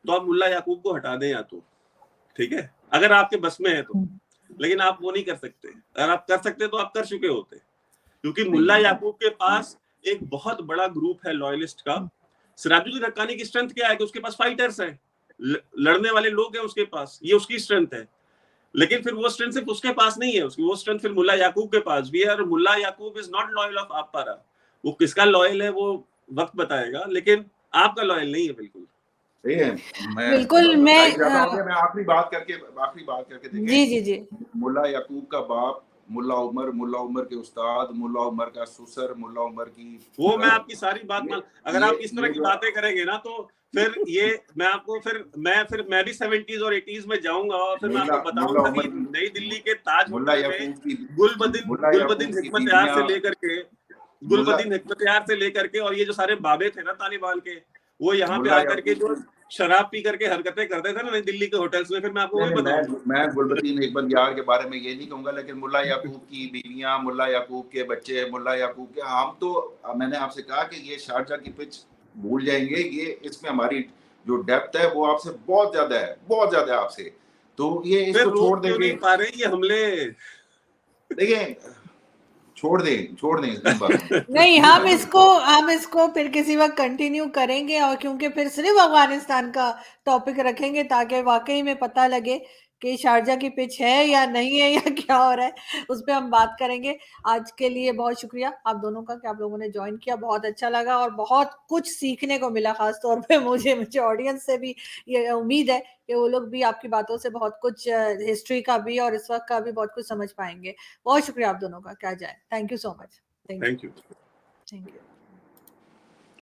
तो आप मुल्ला याकूब को हटा दें या तो, ठीक है, अगर आपके बस में है तो। लेकिन आप वो नहीं कर सकते, अगर आप कर सकते तो आप कर चुके होते, क्योंकि मुल्ला याकूब के पास एक बहुत बड़ा ग्रुप है लॉयलिस्ट का। सिराजुद्दीन हक्कानी की स्ट्रेंथ क्या है कि उसके पास फाइटर्स हैं, लड़ने वाले लोग हैं उसके पास, ये उसकी स्ट्रेंथ है। लेकिन फिर वो स्ट्रेंथ सिर्फ उसके पास नहीं है, उसकी वो स्ट्रेंथ फिर मुल्ला याकूब के पास भी है। और मुल्ला याकूब इज नॉट लॉयल ऑफ आप पारा, वो किसका लॉयल है वो वक्त बताएगा, लेकिन आपका लॉयल नहीं है बिल्कुल। बिल्कुल। मैं आखिरी बात करके जी जी मुल्ला याकूब का बाप मुल्ला उमर के उस्ताद, मुल्ला उमर का सुसर, मुल्ला उमर की, वो मैं आपकी सारी बात मान, अगर आप इस तरह की बातें करेंगे ना तो फिर ये मैं आपको मैं भी 70s और 80s में जाऊंगा और फिर मैं आपको बताऊंगा कि नई दिल्ली के ताज होटल में गुलबदीन हिकमतयार से लेकर के और ये जो सारे बाबे थे ना तालिबान के, वो यहाँ पे आकर के जो शराब पी करके हरकतें करते थे ना नई दिल्ली के होटल्स में, फिर मैं आपको वही बताऊंगा। मैं गुलबदीन हिकमतयार के बारे में ये नहीं कहूंगा, लेकिन मुल्ला याकूब की बीवियां, मुल्ला याकूब के बच्चे, मुल्ला याकूब के, हम तो, मैंने आपसे कहा कि ये शारजा की पिच भूल जाएंगे, ये इसमें हमारी जो डेप्थ है वो आपसे बहुत ज्यादा है, बहुत ज्यादा आपसे। तो ये इसको छोड़ क्यों नहीं देंगे, पा रहे ये हमले? देखिए छोड़ दें इन बातों को। नहीं, हम इसको फिर किसी वक्त कंटिन्यू करेंगे, और क्योंकि फिर सिर्फ अफगानिस्तान का टॉपिक रखेंगे ताकि वाकई में पता लगे कि शारजा की पिच है या नहीं है या क्या हो रहा है, उस पर हम बात करेंगे। आज के लिए बहुत शुक्रिया आप दोनों का कि आप लोगों ने ज्वाइन किया, बहुत अच्छा लगा और बहुत कुछ सीखने को मिला। खास तौर पे मुझे ऑडियंस से भी ये उम्मीद है कि वो लोग भी आपकी बातों से बहुत कुछ हिस्ट्री का भी और इस वक्त का भी बहुत कुछ समझ पाएंगे। बहुत शुक्रिया आप दोनों का, क्या जाए। Thank you so much. Thank you. Thank you.